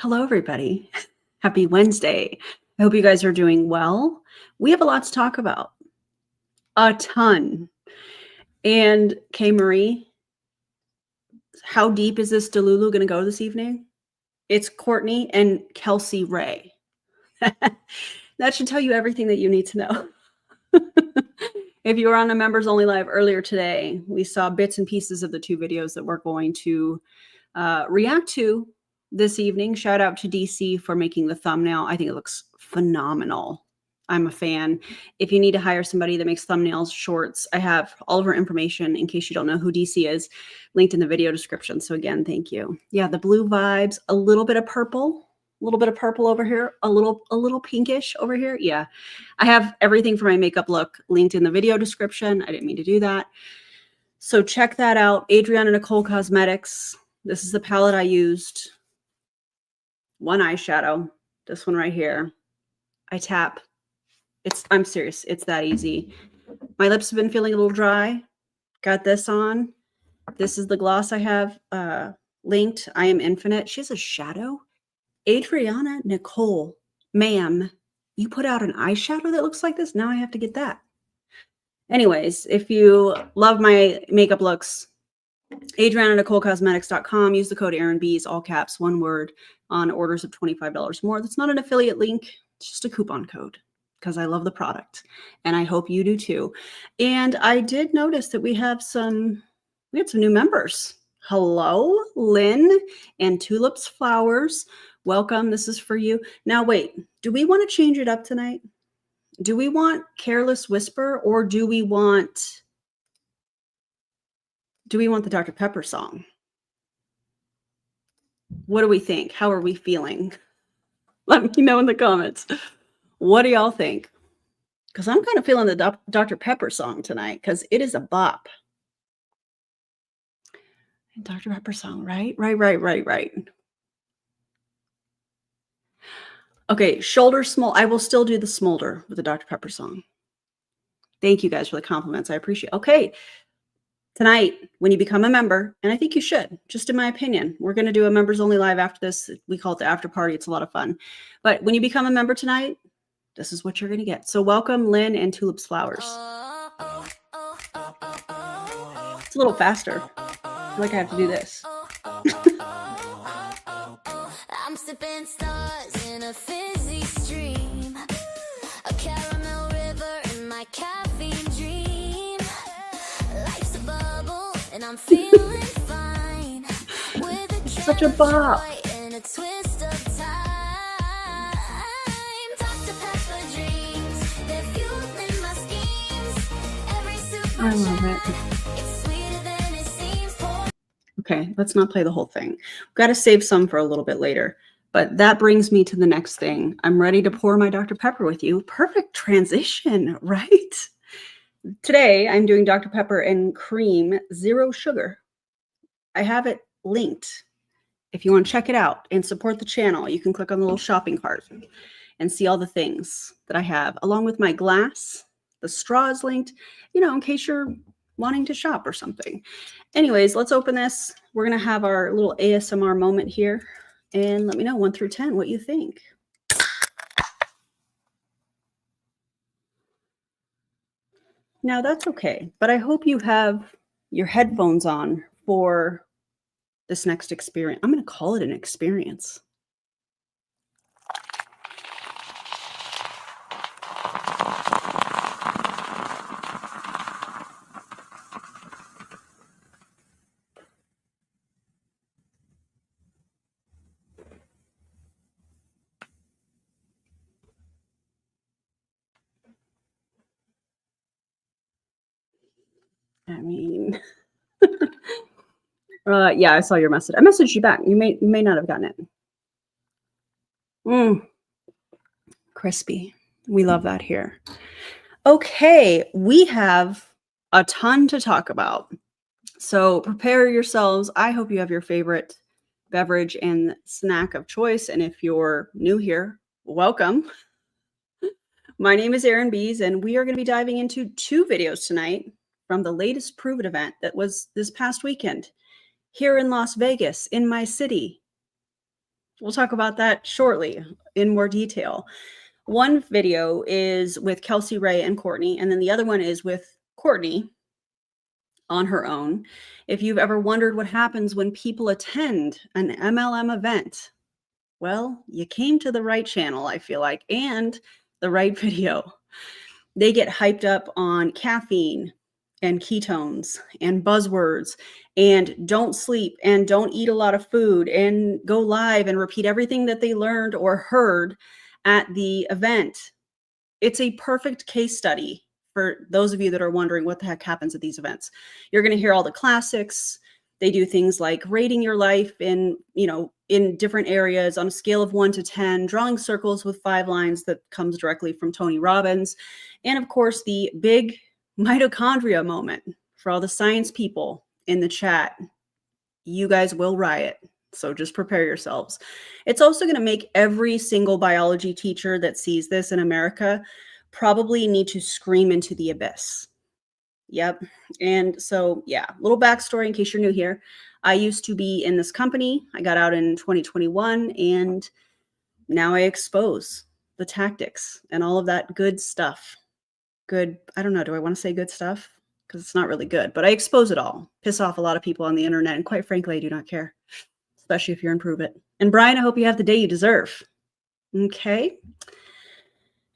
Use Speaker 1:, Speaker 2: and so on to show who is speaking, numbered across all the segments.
Speaker 1: Hello, everybody. Happy Wednesday. I hope you guys are doing well. We have a lot to talk about. A ton. And Kay Marie, how deep is this Delulu going to go this evening? It's Courtney and Kelsey Rhae. That should tell you everything that you need to know. If you were on a members only live earlier today, we saw bits and pieces of the two videos that we're going to react to this evening. Shout out to DC for making the thumbnail. I think it looks phenomenal. I'm a fan. If you need to hire somebody that makes thumbnails, shorts, I have all of her information in case you don't know who DC is, linked in the video description. So again, thank you. Yeah, the blue vibes, a little bit of purple over here, a little pinkish over here. Yeah, I have everything for my makeup look linked in the video description. I didn't mean to do that. So check that out. Adriana Nicole Cosmetics. This is the palette I used. One eyeshadow, this one right here. I tap. I'm serious. It's that easy. My lips have been feeling a little dry. Got this on. This is the gloss I have linked. I Am Infinite. She has a shadow. Adriana Nicole, ma'am, you put out an eyeshadow that looks like this? Now I have to get that. Anyways, if you love my makeup looks, AdrianaNicoleCosmetics.com. Use the code Erin Bies, all caps, one word, on orders of $25 more. That's not an affiliate link. It's just a coupon code because I love the product and I hope you do too. And I did notice that we had some new members. Hello, Lynn and Tulips Flowers. Welcome. This is for you. Now, wait, do we want to change it up tonight? Do we want Careless Whisper or do we want the Dr. Pepper song? What do we think? How are we feeling? Let me know in the comments. What do y'all think? Because I'm kind of feeling the Dr. Pepper song tonight because it is a bop. Dr. Pepper song, right? Right. Okay, shoulder smolder. I will still do the smolder with the Dr. Pepper song. Thank you guys for the compliments. I appreciate it. Okay. Tonight, when you become a member, and I think you should, just in my opinion, we're going to do a members only live after this. We call it the after party. It's a lot of fun. But when you become a member tonight, this is what you're going to get. So welcome, Lynn and Tulips Flowers. It's a little faster. I feel like I have to do this.
Speaker 2: I'm sipping stars in a fizzy stream, a caramel river in my caffeine dream. Life's a bubble and I'm feeling fine with a
Speaker 1: such a bop.
Speaker 2: and a twist of time. Dr. Pepper dreams, they're fueling my schemes. Every super
Speaker 1: I love it.
Speaker 2: it's sweeter than it seems.
Speaker 1: Okay, let's not play the whole thing. We've got to save some for a little bit later. But that brings me to the next thing. I'm ready to pour my Dr. Pepper with you. Perfect transition, right? Today, I'm doing Dr. Pepper and cream, 0 sugar. I have it linked. If you want to check it out and support the channel, you can click on the little shopping cart and see all the things that I have, along with my glass. The straw is linked, in case you're wanting to shop or something. Anyways, let's open this. We're going to have our little ASMR moment here. And let me know 1 through 10 what you think. Now that's okay, but I hope you have your headphones on for this next experience. I'm going to call it an experience. I mean, yeah, I saw your message. I messaged you back. You may not have gotten it. Crispy. We love that here. Okay, we have a ton to talk about. So prepare yourselves. I hope you have your favorite beverage and snack of choice. And if you're new here, welcome. My name is Erin Bies, and we are going to be diving into 2 videos tonight from the latest Pruvit event that was this past weekend here in Las Vegas, in my city. We'll talk about that shortly in more detail. One video is with Kelsey, Rhae, and Courtney, and then the other one is with Courtney on her own. If you've ever wondered what happens when people attend an MLM event, well, you came to the right channel, I feel like, and the right video. They get hyped up on caffeine and ketones and buzzwords and don't sleep and don't eat a lot of food and go live and repeat everything that they learned or heard at the event. It's a perfect case study for those of you that are wondering what the heck happens at these events. You're going to hear all the classics. They do things like rating your life in different areas on a scale of 1 to 10, drawing circles with 5 lines that comes directly from Tony Robbins. And of course, the big mitochondria moment for all the science people in the chat. You guys will riot. So just prepare yourselves. It's also going to make every single biology teacher that sees this in America probably need to scream into the abyss. Yep. And so, yeah, little backstory in case you're new here. I used to be in this company. I got out in 2021, and now I expose the tactics and all of that good stuff. Good. I don't know. Do I want to say good stuff? Because it's not really good, but I expose it all. Piss off a lot of people on the internet. And quite frankly, I do not care, especially if you're in Pruvit. And Brian, I hope you have the day you deserve. Okay.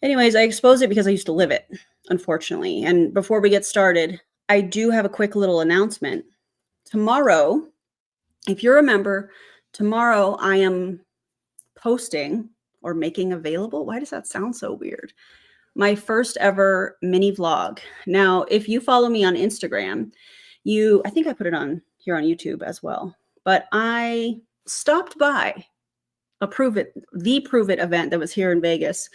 Speaker 1: Anyways, I expose it because I used to live it, unfortunately. And before we get started, I do have a quick little announcement. Tomorrow, if you're a member, tomorrow I am posting or making available. Why does that sound so weird? My first ever mini vlog. Now, if you follow me on Instagram, I think I put it on here on YouTube as well, but I stopped by the Pruvit event that was here in Vegas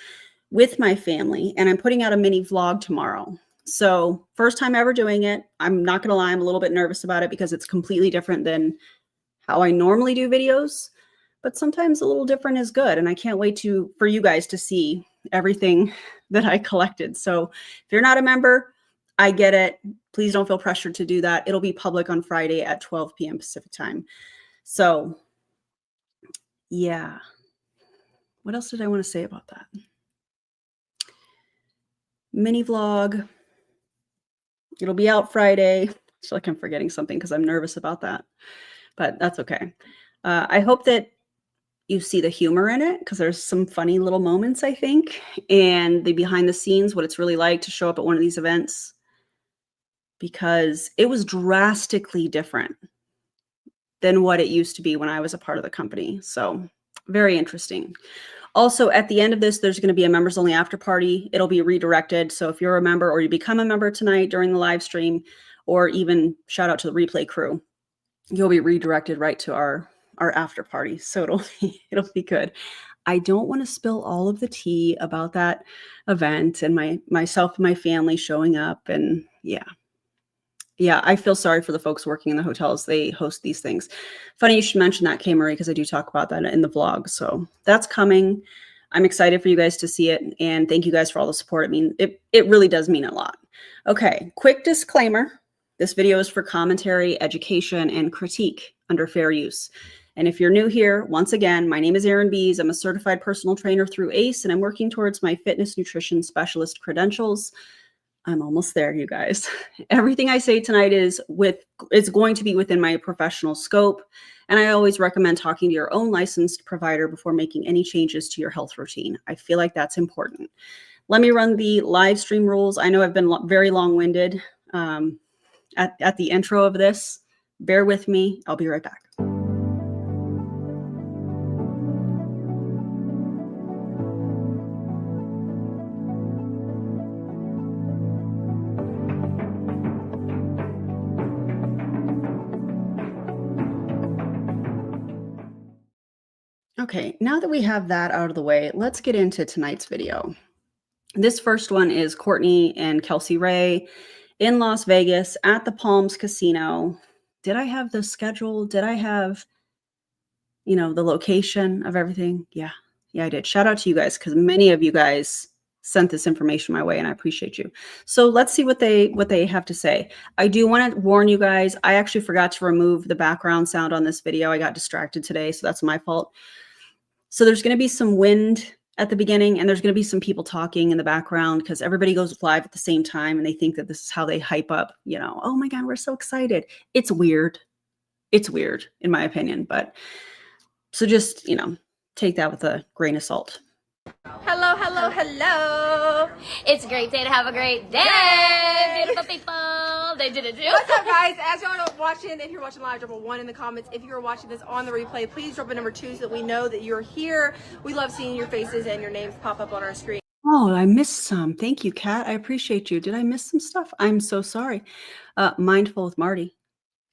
Speaker 1: with my family, and I'm putting out a mini vlog tomorrow. So first time ever doing it. I'm not going to lie, I'm a little bit nervous about it because it's completely different than how I normally do videos, but sometimes a little different is good. And I can't wait for you guys to see everything that I collected. So if you're not a member, I get it. Please don't feel pressured to do that. It'll be public on Friday at 12 p.m. Pacific time. So yeah. What else did I want to say about that? Mini vlog. It'll be out Friday. I feel like I'm forgetting something because I'm nervous about that, but that's okay. I hope that you see the humor in it because there's some funny little moments, I think, and the behind the scenes, what it's really like to show up at one of these events, because it was drastically different than what it used to be when I was a part of the company. So very interesting. Also, at the end of this, there's going to be a members only after party. It'll be redirected. So if you're a member or you become a member tonight during the live stream, or even shout out to the replay crew, you'll be redirected right to our after party. So it'll be good. I don't want to spill all of the tea about that event and myself and my family showing up. And yeah, I feel sorry for the folks working in the hotels. They host these things. Funny you should mention that, Kay Marie, because I do talk about that in the vlog. So that's coming. I'm excited for you guys to see it. And thank you guys for all the support. I mean, it really does mean a lot. Okay, quick disclaimer. This video is for commentary, education, and critique under fair use. And if you're new here, once again, my name is Erin Bies. I'm a certified personal trainer through ACE, and I'm working towards my fitness nutrition specialist credentials. I'm almost there, you guys. Everything I say tonight is going to be within my professional scope. And I always recommend talking to your own licensed provider before making any changes to your health routine. I feel like that's important. Let me run the live stream rules. I know I've been very long-winded at the intro of this. Bear with me. I'll be right back. Okay, now that we have that out of the way, let's get into tonight's video. This first one is Courtney and Kelsey Rhae in Las Vegas at the Palms Casino. Did I have the schedule? Did I have, the location of everything? Yeah, I did. Shout out to you guys because many of you guys sent this information my way, and I appreciate you. So let's see what they have to say. I do want to warn you guys, I actually forgot to remove the background sound on this video. I got distracted today, so that's my fault. So there's going to be some wind at the beginning, and there's going to be some people talking in the background because everybody goes live at the same time and they think that this is how they hype up, oh my God, we're so excited. It's weird. It's weird in my opinion, but so just, take that with a grain of salt.
Speaker 3: Hello, hello, hello.
Speaker 4: It's a great day to have a great day. Beautiful people. They did it too.
Speaker 3: What's up, guys? As y'all are watching, if you're watching live, drop a 1 in the comments. If you're watching this on the replay, please drop a number 2 so that we know that you're here. We love seeing your faces and your names pop up on our screen.
Speaker 1: Oh, I missed some. Thank you, Kat. I appreciate you. Did I miss some stuff? I'm so sorry. Mindful with Marty.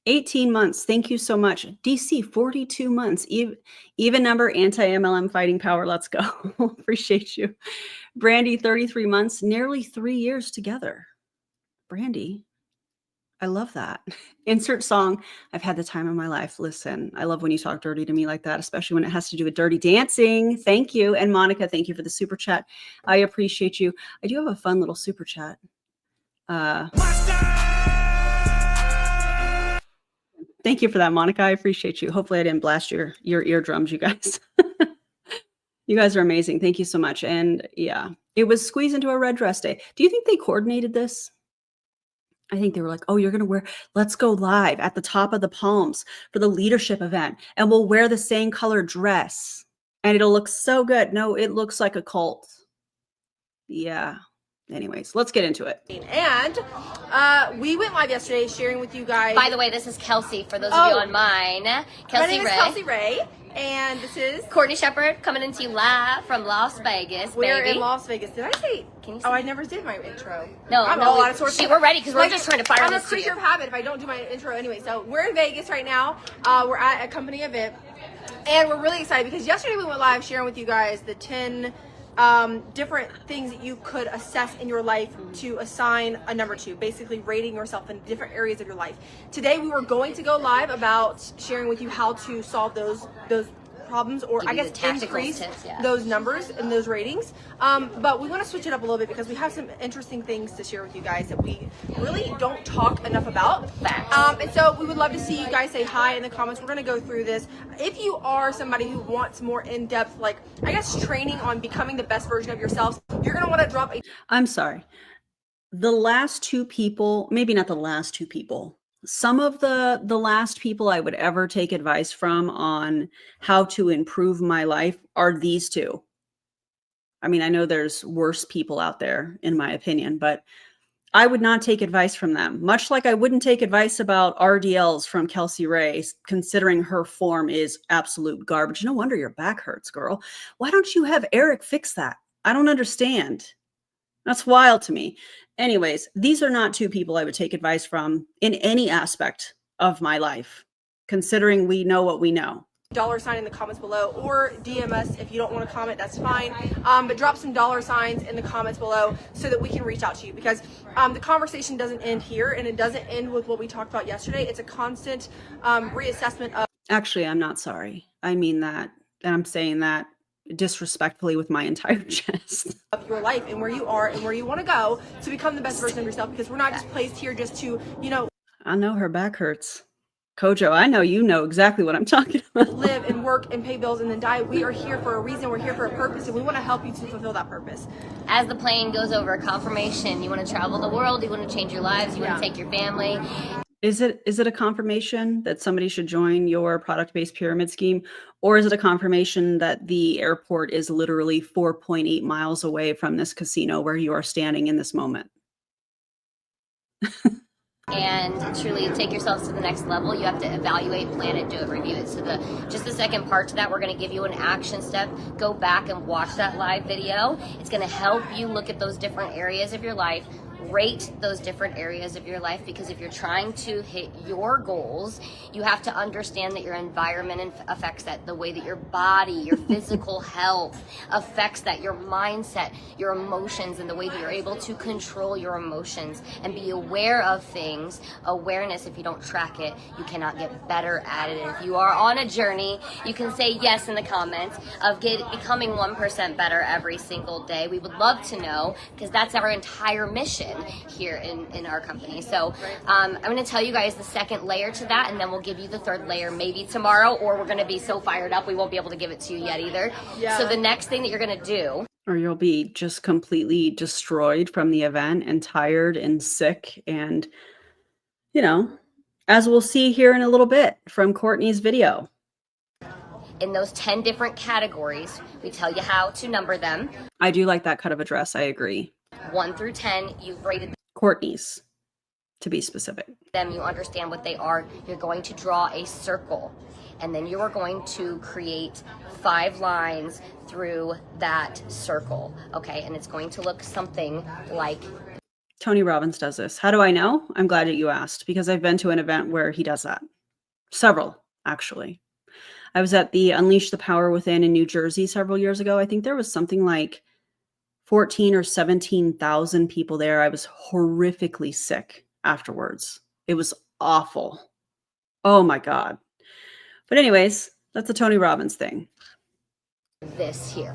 Speaker 1: 18 months. Thank you so much. DC, 42 months. Even number, anti-MLM fighting power. Let's go. Appreciate you. Brandy, 33 months, nearly 3 years together. Brandy, I love that. Insert song. I've had the time of my life. Listen, I love when you talk dirty to me like that, especially when it has to do with dirty dancing. Thank you. And Monica, thank you for the super chat. I appreciate you. I do have a fun little super chat. Thank you for that, Monica. I appreciate you. Hopefully I didn't blast your eardrums, you guys. You guys are amazing. Thank you so much. And yeah, it was Squeeze into a Red Dress Day. Do you think they coordinated this? I think they were like, oh, you're going to let's go live at the top of the Palms for the leadership event. And we'll wear the same color dress. And it'll look so good. No, it looks like a cult. Yeah. Anyways, let's get into it.
Speaker 3: And we went live yesterday sharing with you guys.
Speaker 4: By the way, this is Kelsey, for those of you on mine. Kelsey
Speaker 3: My name is
Speaker 4: Rhae.
Speaker 3: Kelsey Rhae. And this is
Speaker 4: Courtney Shepherd coming into you live from Las Vegas,
Speaker 3: We're
Speaker 4: baby.
Speaker 3: in Las Vegas. Did I say?
Speaker 4: Can you
Speaker 3: Oh,
Speaker 4: say?
Speaker 3: I never did my intro.
Speaker 4: No,
Speaker 3: I'm
Speaker 4: no,
Speaker 3: all out of sorts.
Speaker 4: we're ready because we're just trying to fire
Speaker 3: I'm
Speaker 4: this
Speaker 3: a
Speaker 4: to
Speaker 3: creature
Speaker 4: you.
Speaker 3: of habit if I don't do my intro anyway. So we're in Vegas right now. We're at a company event. And we're really excited because yesterday we went live sharing with you guys the 10 different things that you could assess in your life to assign a number to, basically rating yourself in different areas of your life. Today we were going to go live about sharing with you how to solve those problems, or
Speaker 4: Give
Speaker 3: I
Speaker 4: you
Speaker 3: guess
Speaker 4: the tactical
Speaker 3: increase
Speaker 4: tips, yeah.
Speaker 3: those numbers and those ratings. But we want to switch it up a little bit because we have some interesting things to share with you guys that we really don't talk enough about.
Speaker 4: Facts.
Speaker 3: And so we would love to see you guys say hi in the comments. We're going to go through this. If you are somebody who wants more in-depth, like, I guess, training on becoming the best version of yourselves, you're going to want to drop a...
Speaker 1: I'm sorry. The last two people, maybe not the last two people, some of the last people I would ever take advice from on how to improve my life are these two. I mean, I know there's worse people out there, in my opinion, but I would not take advice from them. Much like I wouldn't take advice about RDLs from Kelsey Rhae, considering her form is absolute garbage. No wonder your back hurts, girl. Why don't you have Eric fix that? I don't understand. That's wild to me. Anyways, these are not two people I would take advice from in any aspect of my life, considering we know what we know.
Speaker 3: $sign in the comments below, or DM us if you don't want to comment, that's fine. But drop some $signs in the comments below so that we can reach out to you, because the conversation doesn't end here, and it doesn't end with what we talked about yesterday. It's a constant reassessment of...
Speaker 1: Actually, I'm not sorry. I mean that, and I'm saying that disrespectfully with my entire chest.
Speaker 3: Of your life and where you are and where you want to go to become the best version of yourself, because we're not just placed here just to,
Speaker 1: I know her back hurts. Kojo, I know you know exactly what I'm talking about.
Speaker 3: live and work and pay bills and then die. We are here for a reason. We're here for a purpose, and we want to help you to fulfill that purpose.
Speaker 4: As the plane goes over, confirmation. You want to travel the world, you want to change your lives, you want to take your family.
Speaker 1: Is it a confirmation that somebody should join your product-based pyramid scheme? Or is it a confirmation that the airport is literally 4.8 miles away from this casino where you are standing in this moment?
Speaker 4: And truly take yourselves to the next level. You have to evaluate, plan it, do it, review it. So just the second part to that, we're going to give you an action step. Go back and watch that live video. It's going to help you look at those different areas of your life, rate those different areas of your life, because if you're trying to hit your goals, you have to understand that your environment affects that, the way that your body, your physical health affects that, your mindset, your emotions, and the way that you're able to control your emotions and be aware of things. Awareness, if you don't track it, you cannot get better at it. If you are on a journey, you can say yes in the comments of becoming 1% better every single day. We would love to know, because that's our entire mission. in here in our company. So I'm going to tell you guys the second layer to that, and then we'll give you the third layer maybe tomorrow, or we're going to be so fired up we won't be able to give it to you yet either.
Speaker 3: Yeah.
Speaker 4: So the next thing that you're going to do,
Speaker 1: or you'll be just completely destroyed from the event and tired and sick. And, you know, as we'll see here in a little bit from Courtney's video.
Speaker 4: in those 10 different categories, we tell you how to number them.
Speaker 1: I do like that cut of a dress. I agree.
Speaker 4: 1 through 10, you've rated
Speaker 1: Courtney's, to be specific.
Speaker 4: them, you understand what they are. You're going to draw a circle, and then you are going to create 5 lines through that circle, okay? And it's going to look something like
Speaker 1: Tony Robbins does this. How do I know? I'm glad that you asked, because I've been to an event where he does that. Several, actually. I was at the Unleash the Power Within in New Jersey several years ago. I think there was something like 14 or 17,000 people there. I was horrifically sick afterwards. It was awful. Oh my God. But anyways, that's a Tony Robbins thing.
Speaker 4: this here.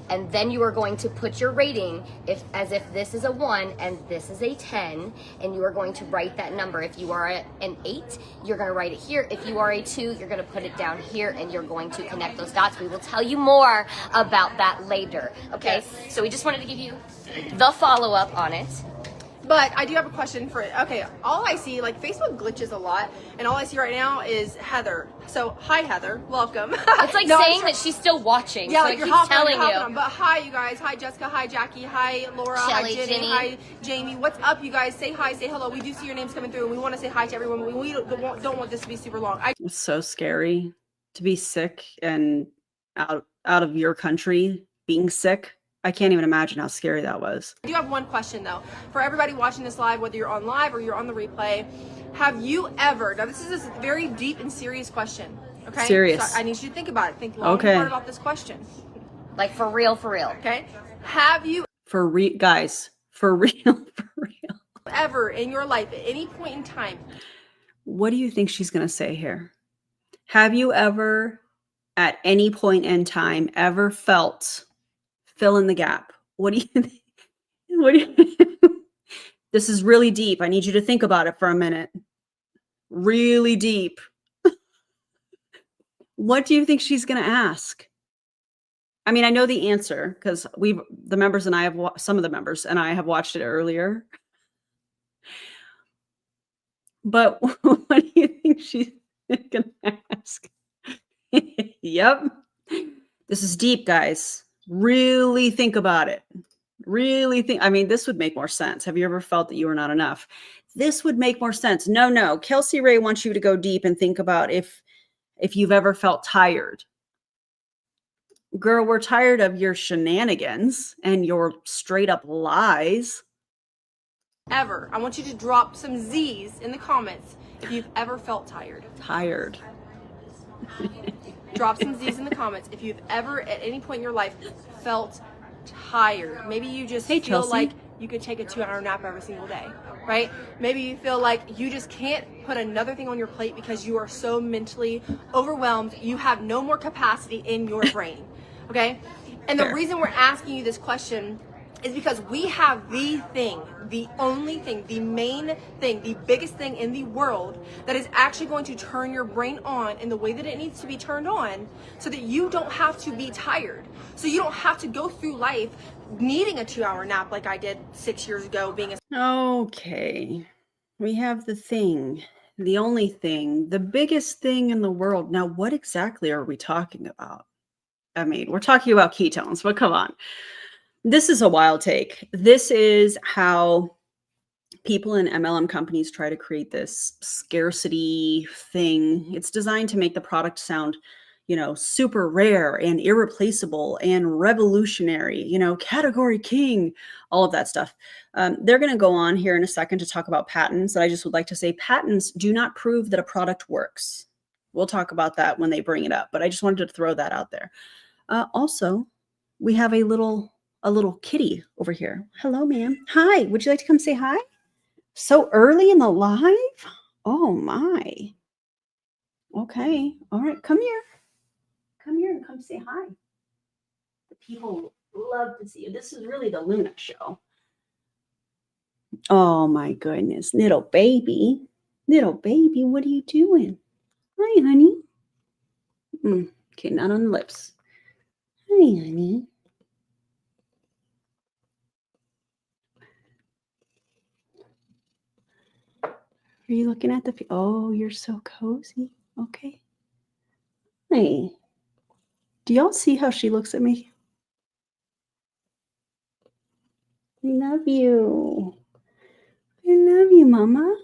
Speaker 4: And then you are going to put your rating as if this is a 1 and this is a 10, and you are going to write that number. If you are an 8, you're going to write it here. If you are a 2, you're going to put it down here, and you're going to connect those dots. We will tell you more about that later, okay?
Speaker 3: Yes.
Speaker 4: So we just wanted to give you the follow-up on it.
Speaker 3: But I do have a question for it. Okay, all I see, like Facebook glitches a lot, and all I see right now is Heather. So, hi Heather, welcome.
Speaker 4: It's like saying that she's still watching,
Speaker 3: yeah,
Speaker 4: so
Speaker 3: like
Speaker 4: it
Speaker 3: you're
Speaker 4: keeps
Speaker 3: hopping on,
Speaker 4: telling
Speaker 3: you're hopping
Speaker 4: you.
Speaker 3: on. But hi you guys, hi Jessica, hi Jackie, hi Laura,
Speaker 4: Shelly,
Speaker 3: hi Jenny,
Speaker 4: Ginny.
Speaker 3: hi Jamie. What's up you guys? Say hi, say hello. We do see your names coming through, and we want to say hi to everyone. We don't want this to be super long.
Speaker 1: It's so scary to be sick and out of your country being sick. I can't even imagine how scary that was.
Speaker 3: I do have one question though. For everybody watching this live, whether you're on live or you're on the replay, have you ever, now this is a very deep and serious question, okay?
Speaker 1: Serious.
Speaker 3: So I need you to think about it. Think long and hard about this question.
Speaker 4: Like for real, for real.
Speaker 3: Okay? Have you
Speaker 1: For real, guys, for real, for real.
Speaker 3: ever in your life at any point in time,
Speaker 1: What do you think she's going to say here? Have you ever, at any point in time, ever felt, fill in the gap? What do you think? What do you This is really deep. I need you to think about it for a minute. Really deep. What do you think she's going to ask? I mean, I know the answer because the members and I have, some of the members and I have watched it earlier. But what do you think she's going to ask? Yep. This is deep, guys. Really think about it. Really think. I mean, this would make more sense. Have you ever felt that you were not enough? This would make more sense. No. Kelsey Rhae wants you to go deep and think about if you've ever felt tired. Girl, we're tired of your shenanigans and your straight up lies.
Speaker 3: ever, I want you to drop some Z's in the comments if you've ever felt tired.
Speaker 1: Tired.
Speaker 3: Drop some Z's in the comments if you've ever at any point in your life felt tired. Maybe you just feel
Speaker 1: Chelsea.
Speaker 3: like you could take a 2-hour nap every single day, right? Maybe you feel like you just can't put another thing on your plate because you are so mentally overwhelmed. You have no more capacity in your brain, okay? And the
Speaker 1: Fair.
Speaker 3: reason we're asking you this question is because we have the thing, the only thing, the main thing, the biggest thing in the world that is actually going to turn your brain on in the way that it needs to be turned on so that you don't have to be tired. So you don't have to go through life needing a 2-hour nap like I did 6 years ago being a
Speaker 1: Okay. We have the thing, the only thing, the biggest thing in the world. Now, what exactly are we talking about? I mean, we're talking about ketones, but come on. This is a wild take. This is how people in MLM companies try to create this scarcity thing. It's designed to make the product sound, super rare and irreplaceable and revolutionary, category king, all of that stuff. They're going to go on here in a second to talk about patents. And I just would like to say patents do not prove that a product works. We'll talk about that when they bring it up, but I just wanted to throw that out there. Also, we have a little kitty over here. Hello, ma'am. Hi. Would you like to come say hi? So early in the live? Oh my. Okay. All right. Come here. Come here and come say hi. The people love to see you. This is really the Luna show. Oh my goodness. Little baby. Little baby, what are you doing? Hi, honey. Okay, not on the lips. Hi, honey. Are you looking at the... Oh, you're so cozy. Okay. Hey. Do y'all see how she looks at me? I love you. I love you, Mama.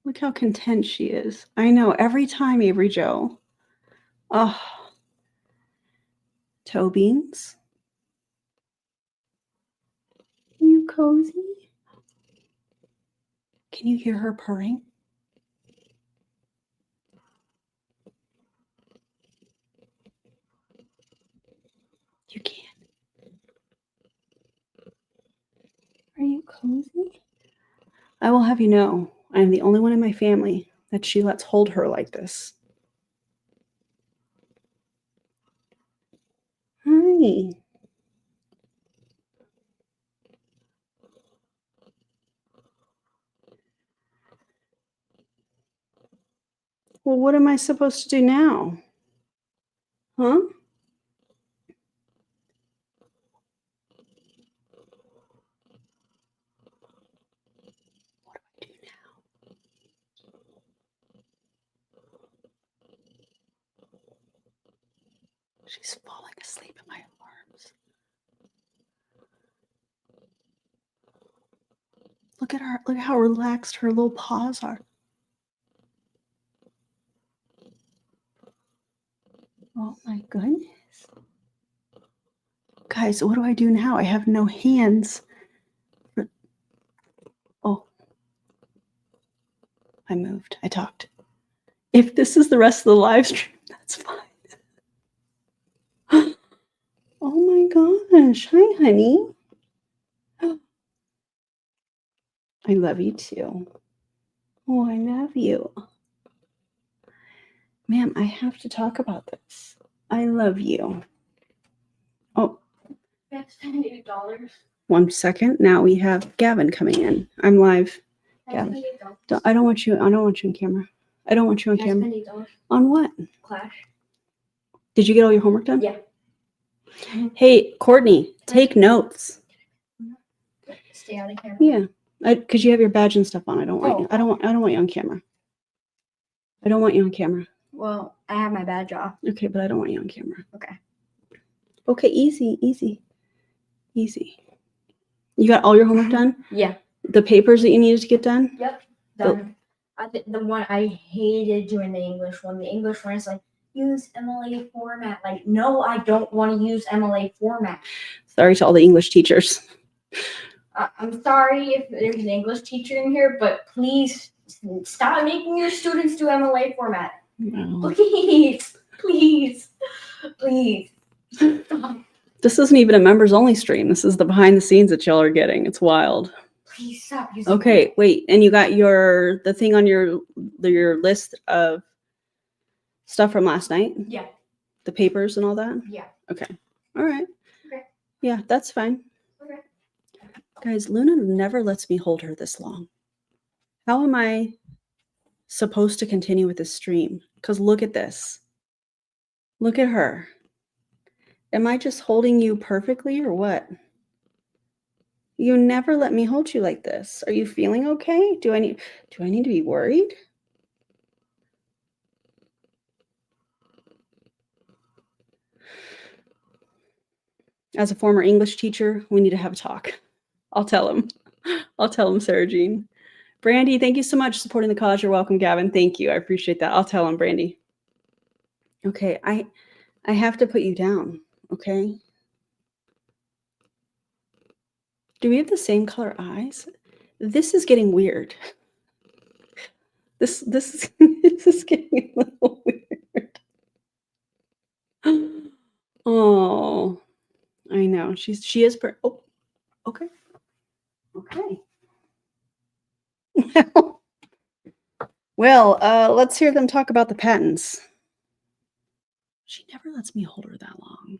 Speaker 1: Look how content she is. I know. Every time, Avery Jo. Oh. Toe beans. Are you cozy? Can you hear her purring? You can. Are you cozy? I will have you know, I am the only one in my family that she lets hold her like this. Hi. Well, what am I supposed to do now? Huh? What do I do now? She's falling asleep in my arms. Look at her. Look at how relaxed her little paws are. Oh my goodness. Guys, what do I do now? I have no hands. Oh. I moved. I talked. If this is the rest of the live stream, that's fine. Oh my gosh. Hi, honey. I love you too. Oh, I love you. Ma'am, I have to talk about this. I love you. Oh.
Speaker 5: That's $78.
Speaker 1: 1 second. Now we have Gavin coming in. I'm live. Gavin. I don't want you on camera. I don't want you on camera.
Speaker 5: $78.
Speaker 1: On what?
Speaker 5: Clash.
Speaker 1: Did you get all your homework done?
Speaker 5: Yeah.
Speaker 1: Hey, Courtney, take notes.
Speaker 5: Stay out of camera.
Speaker 1: Yeah. Because you have your badge and stuff on. I don't want you. I don't want you on camera. I don't want you on camera.
Speaker 5: Well, I have my badge off.
Speaker 1: Okay, but I don't want you on camera.
Speaker 5: Okay.
Speaker 1: Okay, easy. You got all your homework done?
Speaker 5: Yeah.
Speaker 1: The papers that you needed to get done?
Speaker 5: Yep. Done. The one I hated doing the English one. The English one is like, use MLA format. Like, no, I don't want to use MLA format.
Speaker 1: Sorry to all the English teachers.
Speaker 5: I'm sorry if there's an English teacher in here, but please stop making your students do MLA format.
Speaker 1: No.
Speaker 5: Please.
Speaker 1: This isn't even a members only stream. This is the behind the scenes that y'all are getting. It's wild.
Speaker 5: Please stop using
Speaker 1: Okay, wait. And you got the thing on your list of stuff from last night?
Speaker 5: Yeah.
Speaker 1: The papers and all that?
Speaker 5: Yeah.
Speaker 1: Okay. All right.
Speaker 5: Okay.
Speaker 1: Yeah, that's fine.
Speaker 5: Okay.
Speaker 1: Guys, Luna never lets me hold her this long. How am I supposed to continue with this stream? Because look at this. Look at her. Am I just holding you perfectly or what? You never let me hold you like this. Are you feeling okay? Do I need to be worried? As a former English teacher, we need to have a talk. I'll tell him. Sarah Jean. Brandy, thank you so much for supporting the cause. You're welcome, Gavin. Thank you. I appreciate that. I'll tell him, Brandy. Okay, I have to put you down, okay? Do we have the same color eyes? This is getting weird. This is getting a little weird. Oh, I know. She is. Oh, okay. Okay. Well, let's hear them talk about the patents. She never lets me hold her that long.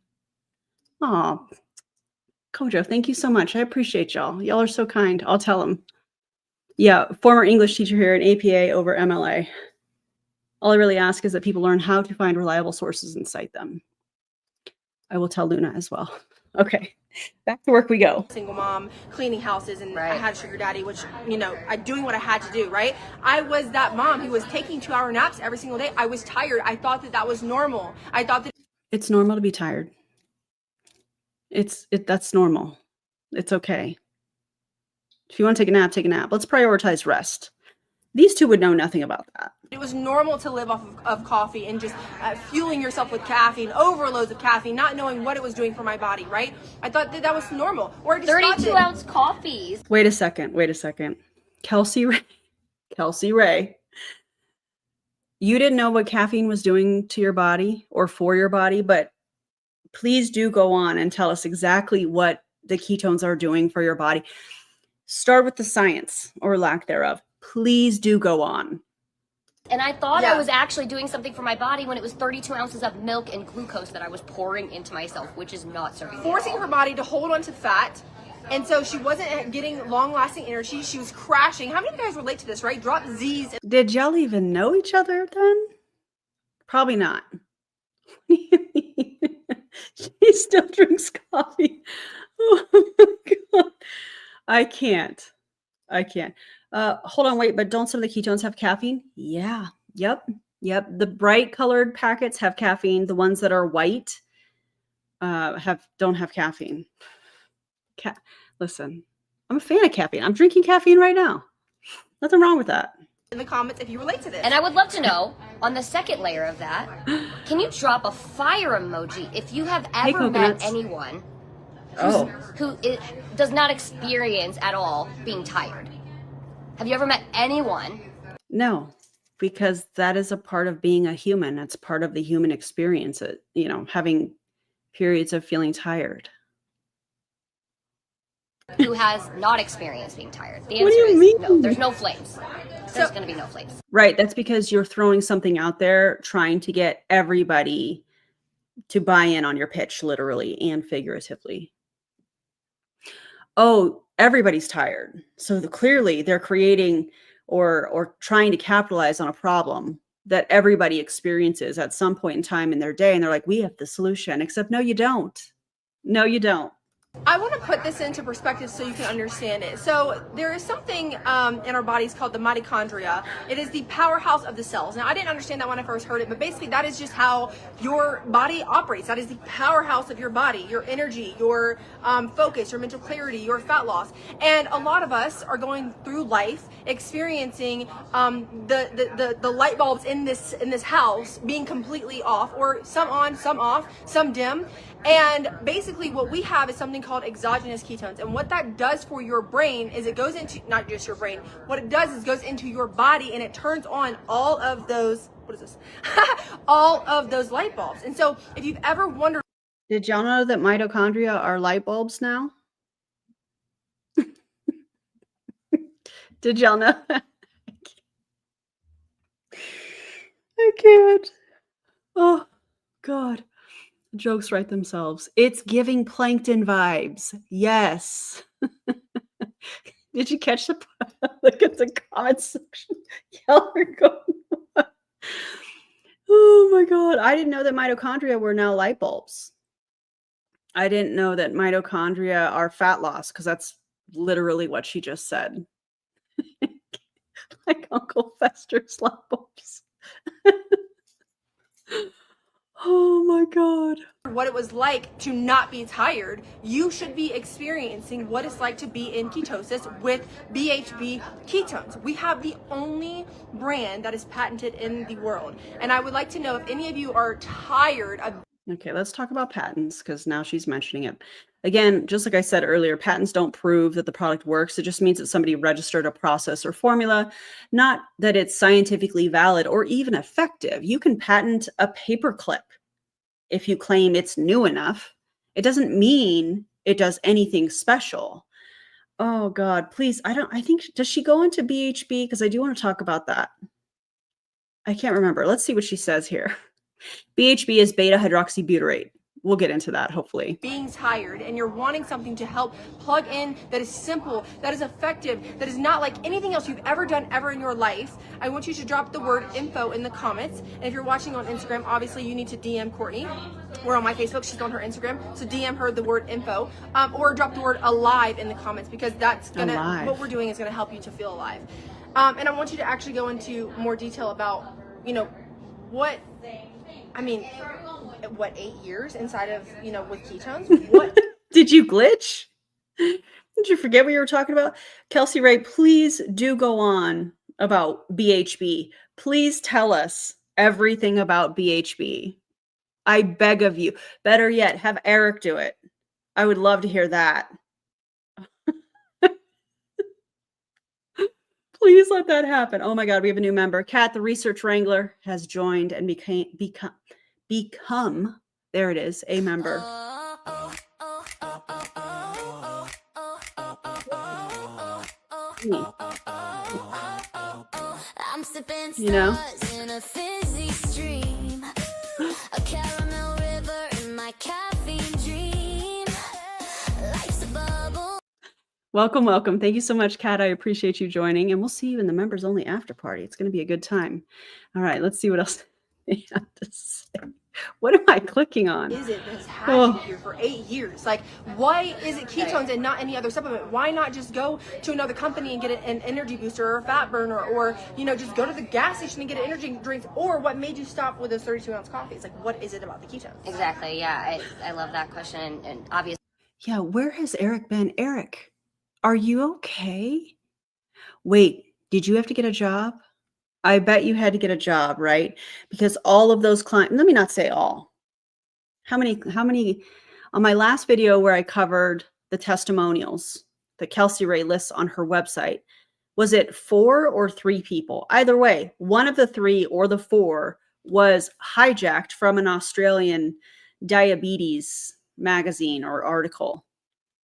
Speaker 1: Oh, Kojo, thank you so much. I appreciate y'all. Y'all are so kind. I'll tell them. Yeah, former English teacher here, an APA over MLA. All I really ask is that people learn how to find reliable sources and cite them. I will tell Luna as well. Okay, back to work we go.
Speaker 3: Single mom, cleaning houses, and I
Speaker 4: Right.
Speaker 3: had a sugar daddy, which, you know, I doing what I had to do, right? I was that mom who was taking 2-hour naps every single day. I was tired. I thought that that was normal. I thought that
Speaker 1: It's normal to be tired. That's normal. It's okay. If you want to take a nap, take a nap. Let's prioritize rest. These two would know nothing about that.
Speaker 3: it was normal to live off of coffee and just fueling yourself with caffeine, overloads of caffeine, not knowing what it was doing for my body, right? I thought that that was normal. Or I just thought
Speaker 4: 32
Speaker 3: that-
Speaker 4: ounce coffees.
Speaker 1: Wait a second. Kelsey Rhae. You didn't know what caffeine was doing to your body or for your body, but please do go on and tell us exactly what the ketones are doing for your body. Start with the science or lack thereof. Please do go on.
Speaker 4: And I thought
Speaker 3: Yeah.
Speaker 4: I was actually doing something for my body when it was 32 ounces of milk and glucose that I was pouring into myself, which is not serving me at
Speaker 3: forcing
Speaker 4: all.
Speaker 3: her body to hold on to fat. And so she wasn't getting long-lasting energy. She was crashing. How many of you guys relate to this, right? Drop Z's.
Speaker 1: Did y'all even know each other then? Probably not. What do you mean? She still drinks coffee. Oh my God. I can't. Hold on, wait, but don't some of the ketones have caffeine? Yeah. Yep. The bright colored packets have caffeine. The ones that are white don't have caffeine. Listen, I'm a fan of caffeine. I'm drinking caffeine right now. Nothing wrong with that.
Speaker 3: In the comments if you relate to this.
Speaker 4: And I would love to know, on the second layer of that, can you drop a fire emoji if you have
Speaker 1: Hey,
Speaker 4: ever met
Speaker 1: coconuts.
Speaker 4: anyone
Speaker 1: Oh,
Speaker 4: who does not experience at all being tired? Have you ever met anyone?
Speaker 1: no, because that is a part of being a human. It's part of the human experience, having periods of feeling tired.
Speaker 4: Who has not experienced being tired? The answer
Speaker 1: What do you
Speaker 4: is
Speaker 1: mean?
Speaker 4: no. There's no flames. There's going to be no flames.
Speaker 1: Right. That's because you're throwing something out there trying to get everybody to buy in on your pitch, literally and figuratively. Oh, everybody's tired. So clearly they're creating or trying to capitalize on a problem that everybody experiences at some point in time in their day. And they're like, we have the solution, except no, you don't. No, you don't.
Speaker 3: I want to put this into perspective so you can understand it. So there is something in our bodies called the mitochondria. It is the powerhouse of the cells. Now, I didn't understand that when I first heard it, but basically that is just how your body operates. That is the powerhouse of your body, your energy, your focus, your mental clarity, your fat loss. And a lot of us are going through life experiencing the light bulbs in this house being completely off, or some on, some off, some dim. And basically what we have is something called exogenous ketones. And what that does for your brain is it goes into, not just your brain, what it does is goes into your body and it turns on all of those, what is this? All of those light bulbs. And so if you've ever wondered,
Speaker 1: Did y'all know that mitochondria are light bulbs now? Did y'all know that? I can't. Oh, God. Jokes write themselves. It's giving plankton vibes. Yes. Did you catch the look at the comment section? Y'all are going. Oh my God. I didn't know that mitochondria were now light bulbs. I didn't know that mitochondria are fat loss, because that's literally what she just said. Like Uncle Fester's light bulbs. Oh my God.
Speaker 3: what it was like to not be tired, you should be experiencing what it's like to be in ketosis with BHB ketones. We have the only brand that is patented in the world. And I would like to know if any of you are tired of
Speaker 1: Okay, let's talk about patents, because now she's mentioning it. Again, just like I said earlier, patents don't prove that the product works. It just means that somebody registered a process or formula, not that it's scientifically valid or even effective. You can patent a paperclip if you claim it's new enough. It doesn't mean it does anything special. Oh God, please. Does she go into BHB? Because I do want to talk about that. I can't remember. Let's see what she says here. BHB is beta hydroxybutyrate, we'll get into that hopefully.
Speaker 3: being tired and you're wanting something to help plug in that is simple, that is effective, that is not like anything else you've ever done ever in your life, I want you to drop the word info in the comments. And if you're watching on Instagram, obviously you need to DM Courtney. We're on my Facebook, she's on her Instagram, so DM her the word info, or drop the word alive in the comments, because that's gonna, what we're doing is gonna help you to feel alive. And I want you to actually go into more detail about, you know, what 8 years inside of, you know, with ketones? What?
Speaker 1: Did you glitch? Did you forget what you were talking about? Kelsey Rhae, please do go on about BHB. Please tell us everything about BHB. I beg of you. Better yet, have Eric do it. I would love to hear that. Please let that happen. Oh my God, we have a new member. Kat, the research wrangler, has joined and become, there it is, a member.
Speaker 2: I'm sipping
Speaker 1: You know?
Speaker 2: stars in a fizzy stream, a caramel river in my caffeine dream. Life's a bubble.
Speaker 1: Welcome, welcome. Thank you so much, Kat. I appreciate you joining, and we'll see you in the members only after party. It's going to be a good time. All right, let's see what else they have to say. What am I clicking on?
Speaker 3: Is it that's had you here for 8 years? Like, why is it ketones and not any other supplement? Why not just go to another company and get an energy booster or a fat burner, or, you know, just go to the gas station and get an energy drink? Or what made you stop with those 32-ounce coffees? Like, what is it about the ketones?
Speaker 4: Exactly. Yeah. I love that question. And obviously,
Speaker 1: Yeah, where has Eric been? Eric, are you okay? Wait, did you have to get a job? I bet you had to get a job, right? Because all of those clients, let me not say all. How many, on my last video where I covered the testimonials that Kelsey Rhae lists on her website, was it 4 or 3 people? Either way, one of the 3 or the 4 was hijacked from an Australian diabetes magazine or article.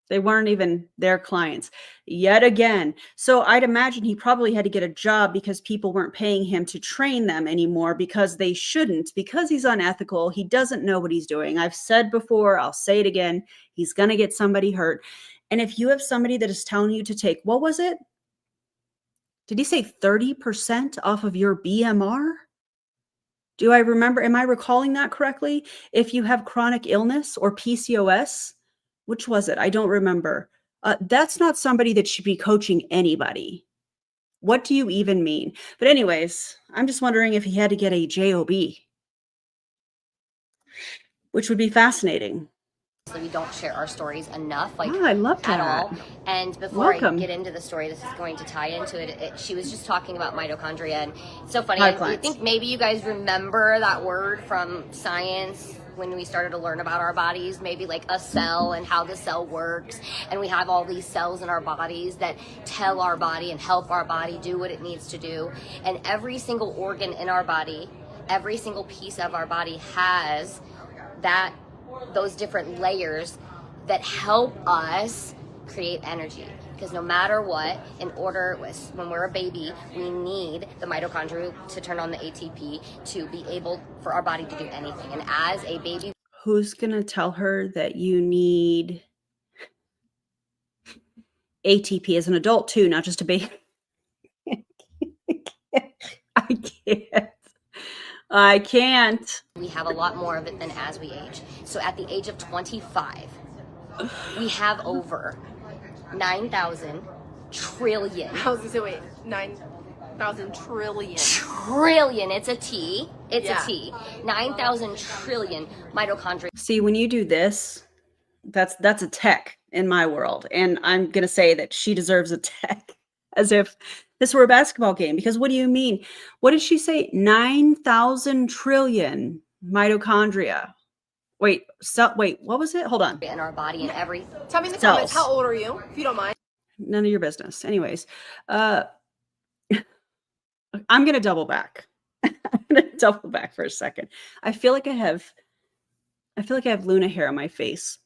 Speaker 1: They weren't even their clients yet again. So I'd imagine he probably had to get a job because people weren't paying him to train them anymore, because they shouldn't, because he's unethical. He doesn't know what he's doing. I've said before, I'll say it again. He's going to get somebody hurt. And if you have somebody that is telling you to take, what was it? Did he say 30% off of your BMR? Do I remember? Am I recalling that correctly? If you have chronic illness or PCOS, which was it? I don't remember. That's not somebody that should be coaching anybody. What do you even mean? But anyways, I'm just wondering if he had to get a JOB, which would be fascinating.
Speaker 4: we don't share our stories enough, like
Speaker 1: I love that.
Speaker 4: at all. And before
Speaker 1: Welcome.
Speaker 4: I get into the story, this is going to tie into it. She was just talking about mitochondria, and it's so funny.
Speaker 1: Hi,
Speaker 4: I
Speaker 1: clients.
Speaker 4: think maybe you guys remember that word from science when we started to learn about our bodies, maybe like a cell and how the cell works. And we have all these cells in our bodies that tell our body and help our body do what it needs to do. And every single organ in our body, every single piece of our body has those different layers that help us create energy. Because no matter what, when we're a baby, we need the mitochondria to turn on the ATP to be able for our body to do anything. And as a baby,
Speaker 1: Who's going to tell her that you need ATP as an adult too, not just a baby? I can't.
Speaker 4: we have a lot more of it than as we age. So at the age of 25, we have over 9,000 trillion.
Speaker 3: I was gonna say, wait, 9,000 trillion.
Speaker 4: Trillion, it's a T. It's
Speaker 3: Yeah.
Speaker 4: a T. 9,000 trillion mitochondria.
Speaker 1: See, when you do this, that's a tech in my world. And I'm going to say that she deserves a tech, as if this were a basketball game. Because what do you mean? What did she say? 9,000 trillion mitochondria. Wait, what was it? Hold on.
Speaker 4: In our body and every
Speaker 3: Tell me in the
Speaker 1: Cells.
Speaker 3: comments, how old are you, if you don't mind?
Speaker 1: None of your business. Anyways, I'm going to double back. I'm going to double back for a second. I feel like I have Luna hair on my face.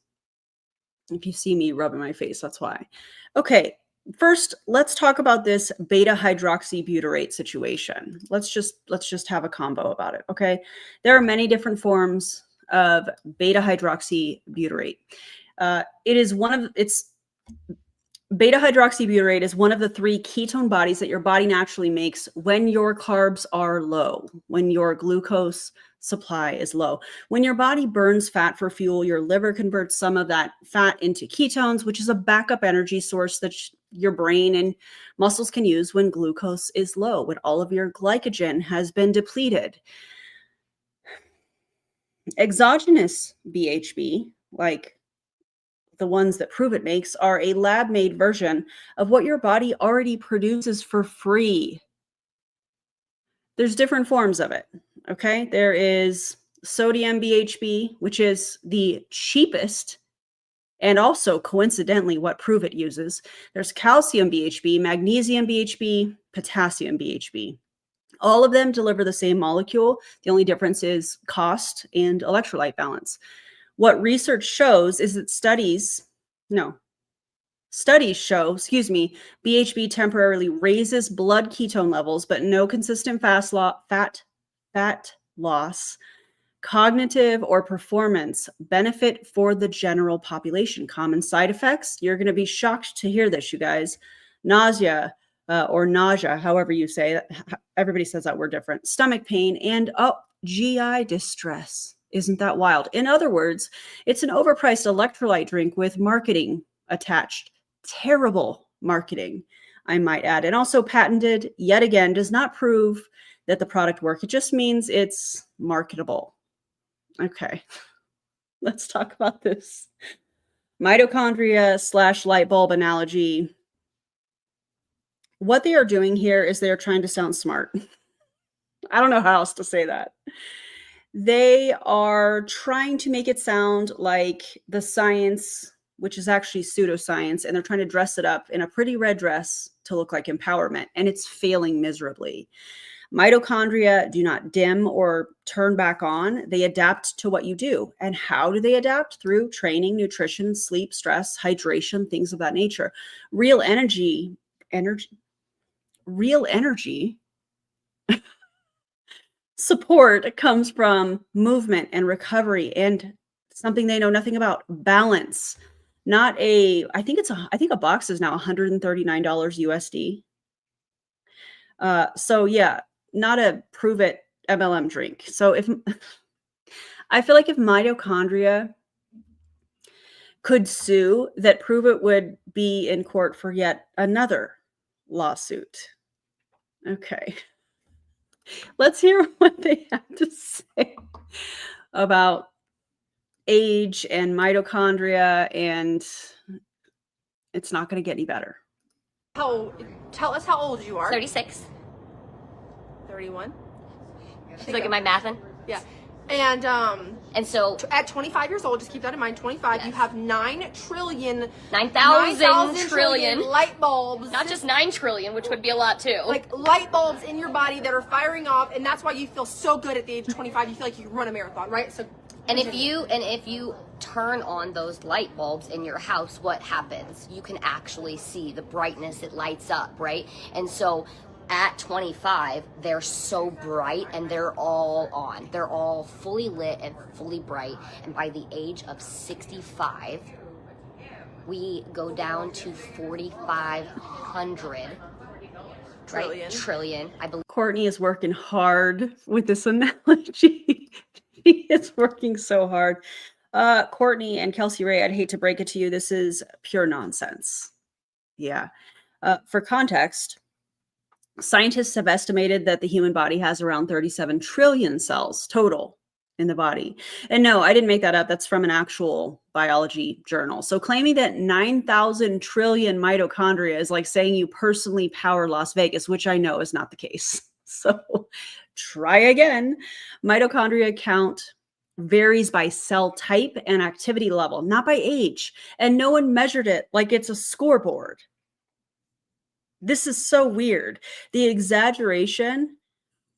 Speaker 1: If you see me rubbing my face, that's why. Okay. First, let's talk about this beta hydroxybutyrate situation. Let's just have a combo about it. Okay. There are many different forms of beta hydroxybutyrate. Beta hydroxybutyrate is one of the 3 ketone bodies that your body naturally makes when your carbs are low, when your glucose supply is low. When your body burns fat for fuel, your liver converts some of that fat into ketones, which is a backup energy source that your brain and muscles can use when glucose is low, when all of your glycogen has been depleted. Exogenous BHB, like the ones that Pruvit makes, are a lab-made version of what your body already produces for free. There's different forms of it, okay? There is sodium BHB, which is the cheapest and also coincidentally what Pruvit uses. There's calcium BHB, magnesium BHB, potassium BHB. All of them deliver the same molecule. The only difference is cost and electrolyte balance. What research shows is that studies show, BHB temporarily raises blood ketone levels, but no consistent fat loss, cognitive or performance benefit for the general population. Common side effects, you're going to be shocked to hear this, you guys. Nausea, or nausea, however you say it. Everybody says that word different. Stomach pain and GI distress. Isn't that wild? In other words, it's an overpriced electrolyte drink with marketing attached. Terrible marketing, I might add. And also patented, yet again, does not prove that the product works. It just means it's marketable. Okay, let's talk about this. Mitochondria / light bulb analogy. What they are doing here is they're trying to sound smart. I don't know how else to say that. They are trying to make it sound like the science, which is actually pseudoscience, and they're trying to dress it up in a pretty red dress to look like empowerment, and it's failing miserably. Mitochondria do not dim or turn back on. They adapt to what you do. And how do they adapt? Through training, nutrition, sleep, stress, hydration, things of that nature. Real energy support comes from movement and recovery and something they know nothing about, balance. I think a box is now $139 USD. So yeah, not a Pruvit MLM drink. So I feel like if mitochondria could sue, that Pruvit would be in court for yet another lawsuit. Okay. Let's hear what they have to say about age and mitochondria, and it's not going to get any better.
Speaker 3: Tell us how old you are.
Speaker 4: 36.
Speaker 3: 31.
Speaker 4: She's looking at my mathin'.
Speaker 3: Yeah. And
Speaker 4: so
Speaker 3: at 25 years old, just keep that in mind, 25, you have 9,000
Speaker 4: trillion
Speaker 3: light bulbs.
Speaker 4: Not just 9 trillion, which would be a lot too.
Speaker 3: Like light bulbs in your body that are firing off, and that's why you feel so good at the age of 25. You feel like you can run a marathon, right? So
Speaker 4: And if you turn on those light bulbs in your house, what happens? You can actually see the brightness, it lights up, right? And so at 25, they're so bright and they're all on. They're all fully lit and fully bright. And by the age of 65, we go down to 4,500 trillion, I believe.
Speaker 1: Courtney is working hard with this analogy. She is working so hard. Courtney and Kelsey, Rhae, I'd hate to break it to you. This is pure nonsense. Yeah. For context, scientists have estimated that the human body has around 37 trillion cells total in the body. And no, I didn't make that up. That's from an actual biology journal. So claiming that 9,000 trillion mitochondria is like saying you personally power Las Vegas, which I know is not the case. So try again. Mitochondria count varies by cell type and activity level, not by age. And no one measured it like it's a scoreboard. This is so weird. The exaggeration,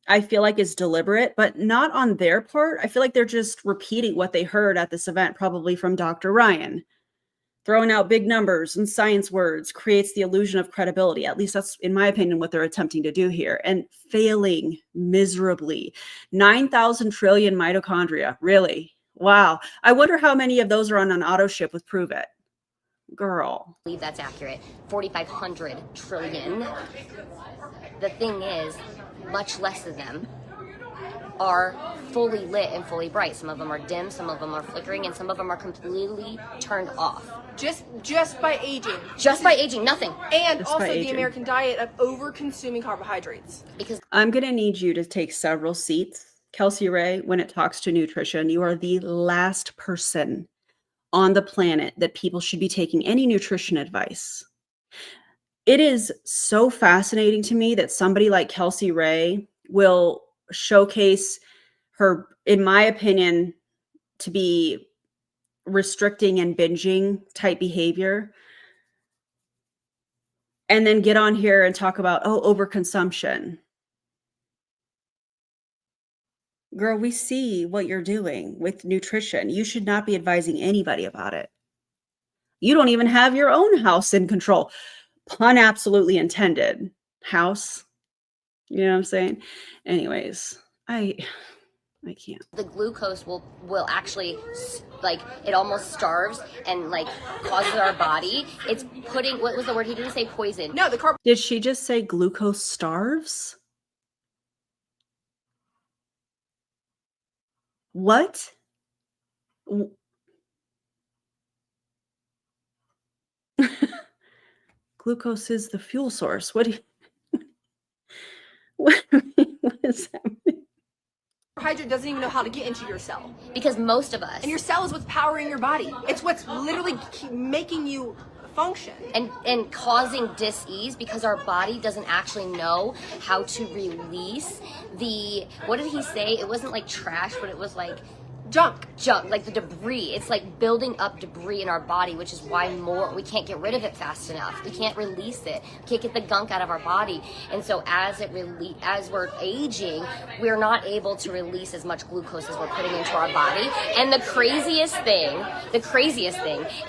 Speaker 1: I feel like, is deliberate, but not on their part. I feel like they're just repeating what they heard at this event, probably from Dr. Ryan. Throwing out big numbers and science words creates the illusion of credibility. At least that's, in my opinion, what they're attempting to do here, and failing miserably. 9,000 trillion mitochondria. Really? Wow. I wonder how many of those are on an auto ship with Pruvit. Girl.
Speaker 4: I believe that's accurate. 4,500 trillion. The thing is, much less of them are fully lit and fully bright. Some of them are dim, some of them are flickering, and some of them are completely turned off.
Speaker 3: Just by aging.
Speaker 4: Just by aging, nothing.
Speaker 3: And
Speaker 1: Just
Speaker 3: also
Speaker 1: by
Speaker 3: the
Speaker 1: aging.
Speaker 3: American diet of over consuming carbohydrates.
Speaker 4: Because
Speaker 1: I'm going to need you to take several seats. Kelsey Rhae, when it talks to nutrition, you are the last person on the planet that people should be taking any nutrition advice. It is so fascinating to me that somebody like Kelsey Rhae will showcase her, in my opinion, to be restricting and binging type behavior, and then get on here and talk about, oh, overconsumption. Girl, we see what you're doing with nutrition. You should not be advising anybody about it. You don't even have your own house in control. Pun absolutely intended. House. You know what I'm saying? Anyways, I can't.
Speaker 4: the glucose will actually, like, it almost starves and like causes our body. It's putting, what was the word? He didn't say poison.
Speaker 3: No, the
Speaker 1: Did she just say glucose starves? What? Glucose is the fuel source. What do you, what is that?
Speaker 3: carbohydrate doesn't even know how to get into your cell.
Speaker 4: Because most of us,
Speaker 3: And your cell is what's powering your body. It's what's literally making you function.
Speaker 4: and causing dis-ease, because our body doesn't actually know how to release the, what did he say? It wasn't like trash, but it was like
Speaker 3: Junk.
Speaker 4: like the debris. It's like building up debris in our body, which is why we can't get rid of it fast enough. We can't release it. We can't get the gunk out of our body. And so as we're aging, we're not able to release as much glucose as we're putting into our body. And the craziest thing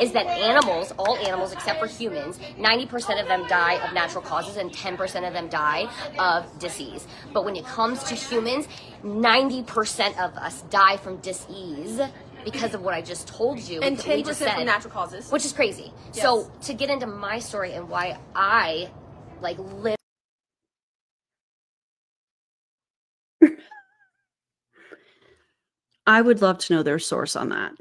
Speaker 4: is that animals, all animals except for humans, 90% of them die of natural causes and 10% of them die of disease. But when it comes to humans, 90% of us die from dis-ease because of what I just told you.
Speaker 3: And
Speaker 4: because we
Speaker 3: 10%
Speaker 4: just said,
Speaker 3: from natural causes.
Speaker 4: which is crazy.
Speaker 3: Yes.
Speaker 4: So to get into my story and why I like live.
Speaker 1: I would love to know their source on that.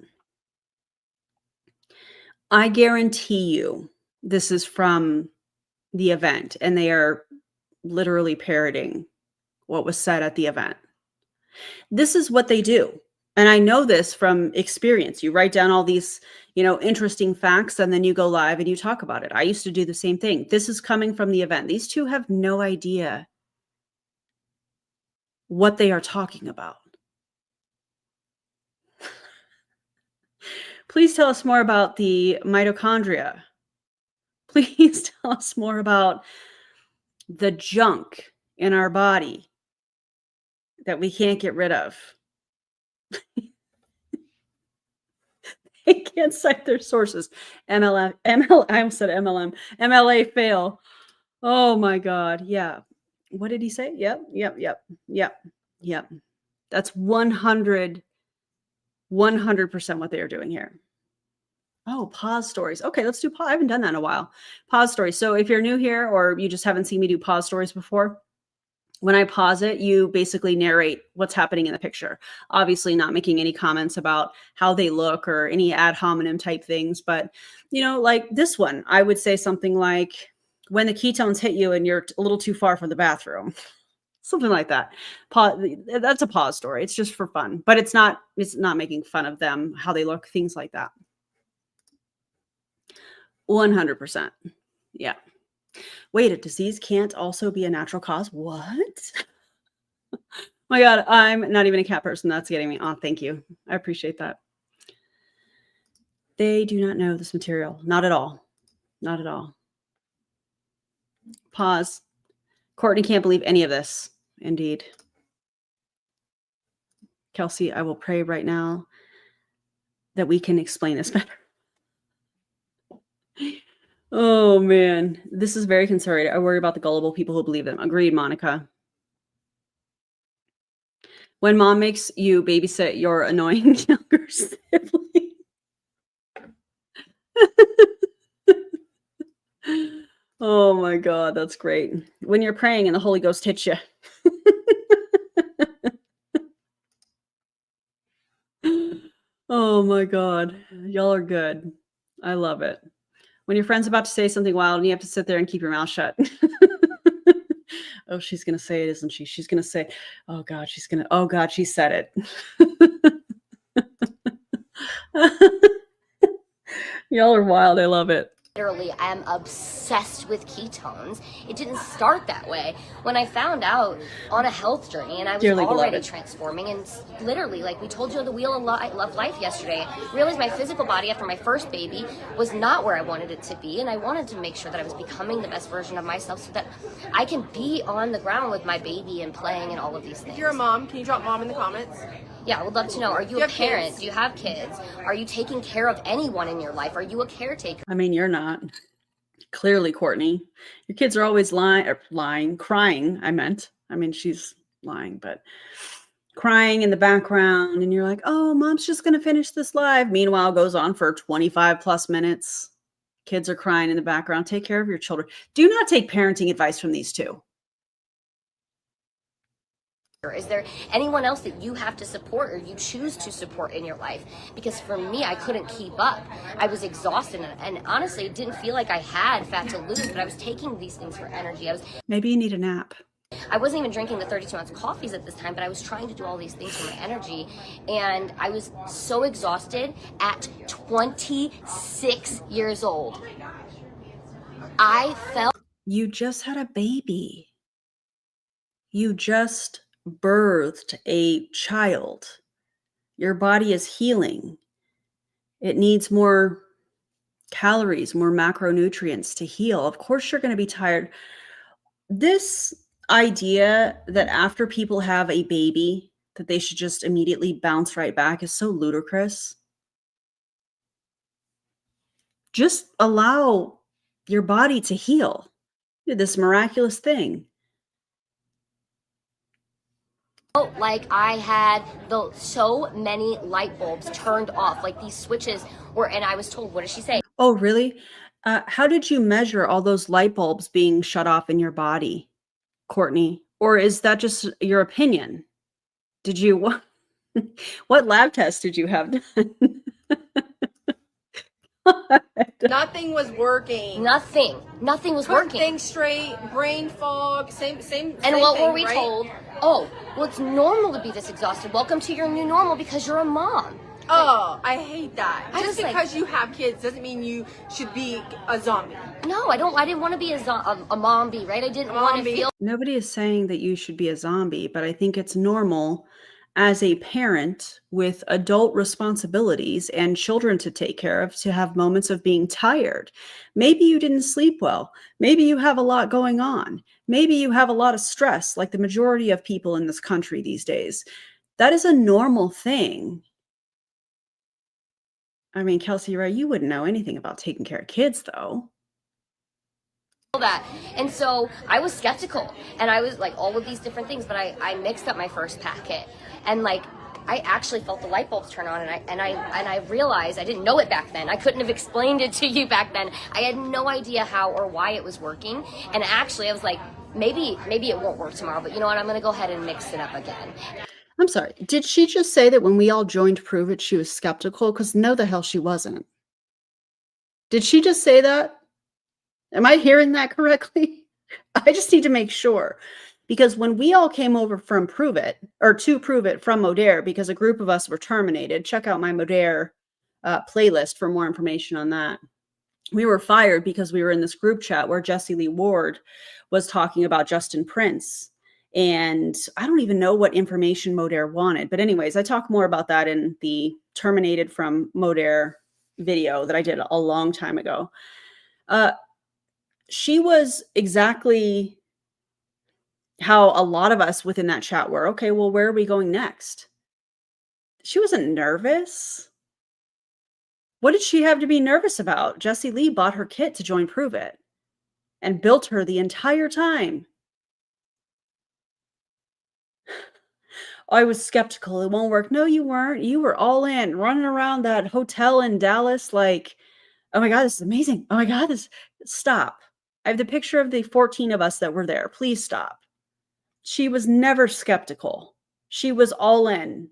Speaker 1: I guarantee you this is from the event, and they are literally parroting what was said at the event. This is what they do. And I know this from experience. You write down all these, interesting facts, and then you go live and you talk about it. I used to do the same thing. This is coming from the event. These two have no idea what they are talking about. Please tell us more about the mitochondria. Please tell us more about the junk in our body that we can't get rid of. They can't cite their sources. I almost said MLM. MLA fail. Oh my God. Yeah. What did he say? Yep. That's 100% what they are doing here. Oh, pause stories. Okay, let's do pause. I haven't done that in a while. Pause stories. So if you're new here or you just haven't seen me do pause stories before, when I pause it, you basically narrate what's happening in the picture. Obviously not making any comments about how they look or any ad hominem type things. But, like this one, I would say something like, when the ketones hit you and you're a little too far from the bathroom. Something like that. That's a pause story. It's just for fun. But it's not making fun of them, how they look, things like that. 100%. Yeah. Wait, a disease can't also be a natural cause? What? My God, I'm not even a cat person. That's getting me. Oh, thank you. I appreciate that. They do not know this material. Not at all. Not at all. Pause. Courtney can't believe any of this. Indeed. Kelsey, I will pray right now that we can explain this better. Oh man, this is very concerning. I worry about the gullible people who believe them. Agreed, Monica. When mom makes you babysit your annoying youngers. Oh my God, that's great. When you're praying and the Holy Ghost hits you. Oh my God. Y'all are good. I love it. When your friend's about to say something wild and you have to sit there and keep your mouth shut. Oh, she's going to say it, isn't she? She's going to say, oh God, oh God, she said it. Y'all are wild. I love it.
Speaker 4: Literally, I am obsessed with ketones. It didn't start that way. When I found out on a health journey, and I was
Speaker 1: Dearly
Speaker 4: already
Speaker 1: beloved.
Speaker 4: transforming, and literally, like we told you on the Wheel of Life yesterday, I realized my physical body after my first baby was not where I wanted it to be, and I wanted to make sure that I was becoming the best version of myself so that I can be on the ground with my baby and playing and all of these things.
Speaker 3: If you're a mom, can you drop mom in the comments?
Speaker 4: Yeah, I would love to know. Are you
Speaker 3: Do you
Speaker 4: a
Speaker 3: have
Speaker 4: parent?
Speaker 3: kids?
Speaker 4: Do you have kids? Are you taking care of anyone in your life? Are you a caretaker?
Speaker 1: I mean, you're not. Clearly, Courtney. Your kids are always crying, I mean, she's lying, but crying in the background. And you're like, oh, mom's just going to finish this live. Meanwhile, it goes on for 25 plus minutes. Kids are crying in the background. Take care of your children. Do not take parenting advice from these two.
Speaker 4: Is there anyone else that you have to support or you choose to support in your life? Because for me, I couldn't keep up. I was exhausted, and honestly, it didn't feel like I had fat to lose, but I was taking these things for energy.
Speaker 1: Maybe you need a nap.
Speaker 4: I wasn't even drinking the 32-ounce coffees at this time, but I was trying to do all these things for my energy, and I was so exhausted at 26 years old. I felt...
Speaker 1: You just had a baby. You just birthed a child. Your body is healing. It needs more calories, more macronutrients to heal. Of course, you're going to be tired. This idea that after people have a baby, that they should just immediately bounce right back is so ludicrous. Just allow your body to heal. This miraculous thing.
Speaker 4: Like I had so many light bulbs turned off, like these switches were, and I was told, what did she say?
Speaker 1: Oh, really? How did you measure all those light bulbs being shut off in your body, Courtney? Or is that just your opinion? Did you, what lab test did you have done?
Speaker 3: Nothing was working.
Speaker 4: Nothing was
Speaker 3: Couldn't
Speaker 4: working.
Speaker 3: think straight, brain fog, same.
Speaker 4: And what
Speaker 3: thing,
Speaker 4: were we
Speaker 3: right?
Speaker 4: told? Oh, well, it's normal to be this exhausted. Welcome to your new normal because you're a mom.
Speaker 3: Oh, I hate that.
Speaker 4: I
Speaker 3: Just
Speaker 4: was like-
Speaker 3: because you have kids doesn't mean you should be a zombie.
Speaker 4: No, I didn't want to be a zombie, right? I didn't want to
Speaker 3: Zombie.
Speaker 4: feel
Speaker 1: Nobody is saying that you should be a zombie, but I think it's normal as a parent with adult responsibilities and children to take care of to have moments of being tired. Maybe you didn't sleep well. Maybe you have a lot going on. Maybe you have a lot of stress, like the majority of people in this country these days. That is a normal thing. I mean, Kelsey, right? You wouldn't know anything about taking care of kids, though.
Speaker 4: that. And so I was skeptical, and I was like all of these different things, but I mixed up my first packet, and like I actually felt the light bulbs turn on, and I realized I didn't know it back then. I couldn't have explained it to you back then. I had no idea how or why it was working, and actually I was like, maybe it won't work tomorrow, but you know what? I'm gonna go ahead and mix it up again.
Speaker 1: I'm sorry. Did she just say that when we all joined Pruvit, she was skeptical? Because no, the hell she wasn't. Did she just say that? Am I hearing that correctly? I just need to make sure. Because when we all came over from Pruvit, or to Pruvit from Modere, because a group of us were terminated, check out my Modere playlist for more information on that. We were fired because we were in this group chat where Jessie Lee Ward was talking about Justin Prince. And I don't even know what information Modere wanted. But anyways, I talk more about that in the terminated from Modere video that I did a long time ago. She was exactly how a lot of us within that chat were. Okay, well, where are we going next? She wasn't nervous. What did she have to be nervous about? Jessie Lee bought her kit to join Pruvit and built her the entire time. I was skeptical. It won't work. No, you weren't. You were all in, running around that hotel in Dallas like, oh my God, this is amazing. Oh my God, stop. I have the picture of the 14 of us that were there. Please stop. She was never skeptical. She was all in.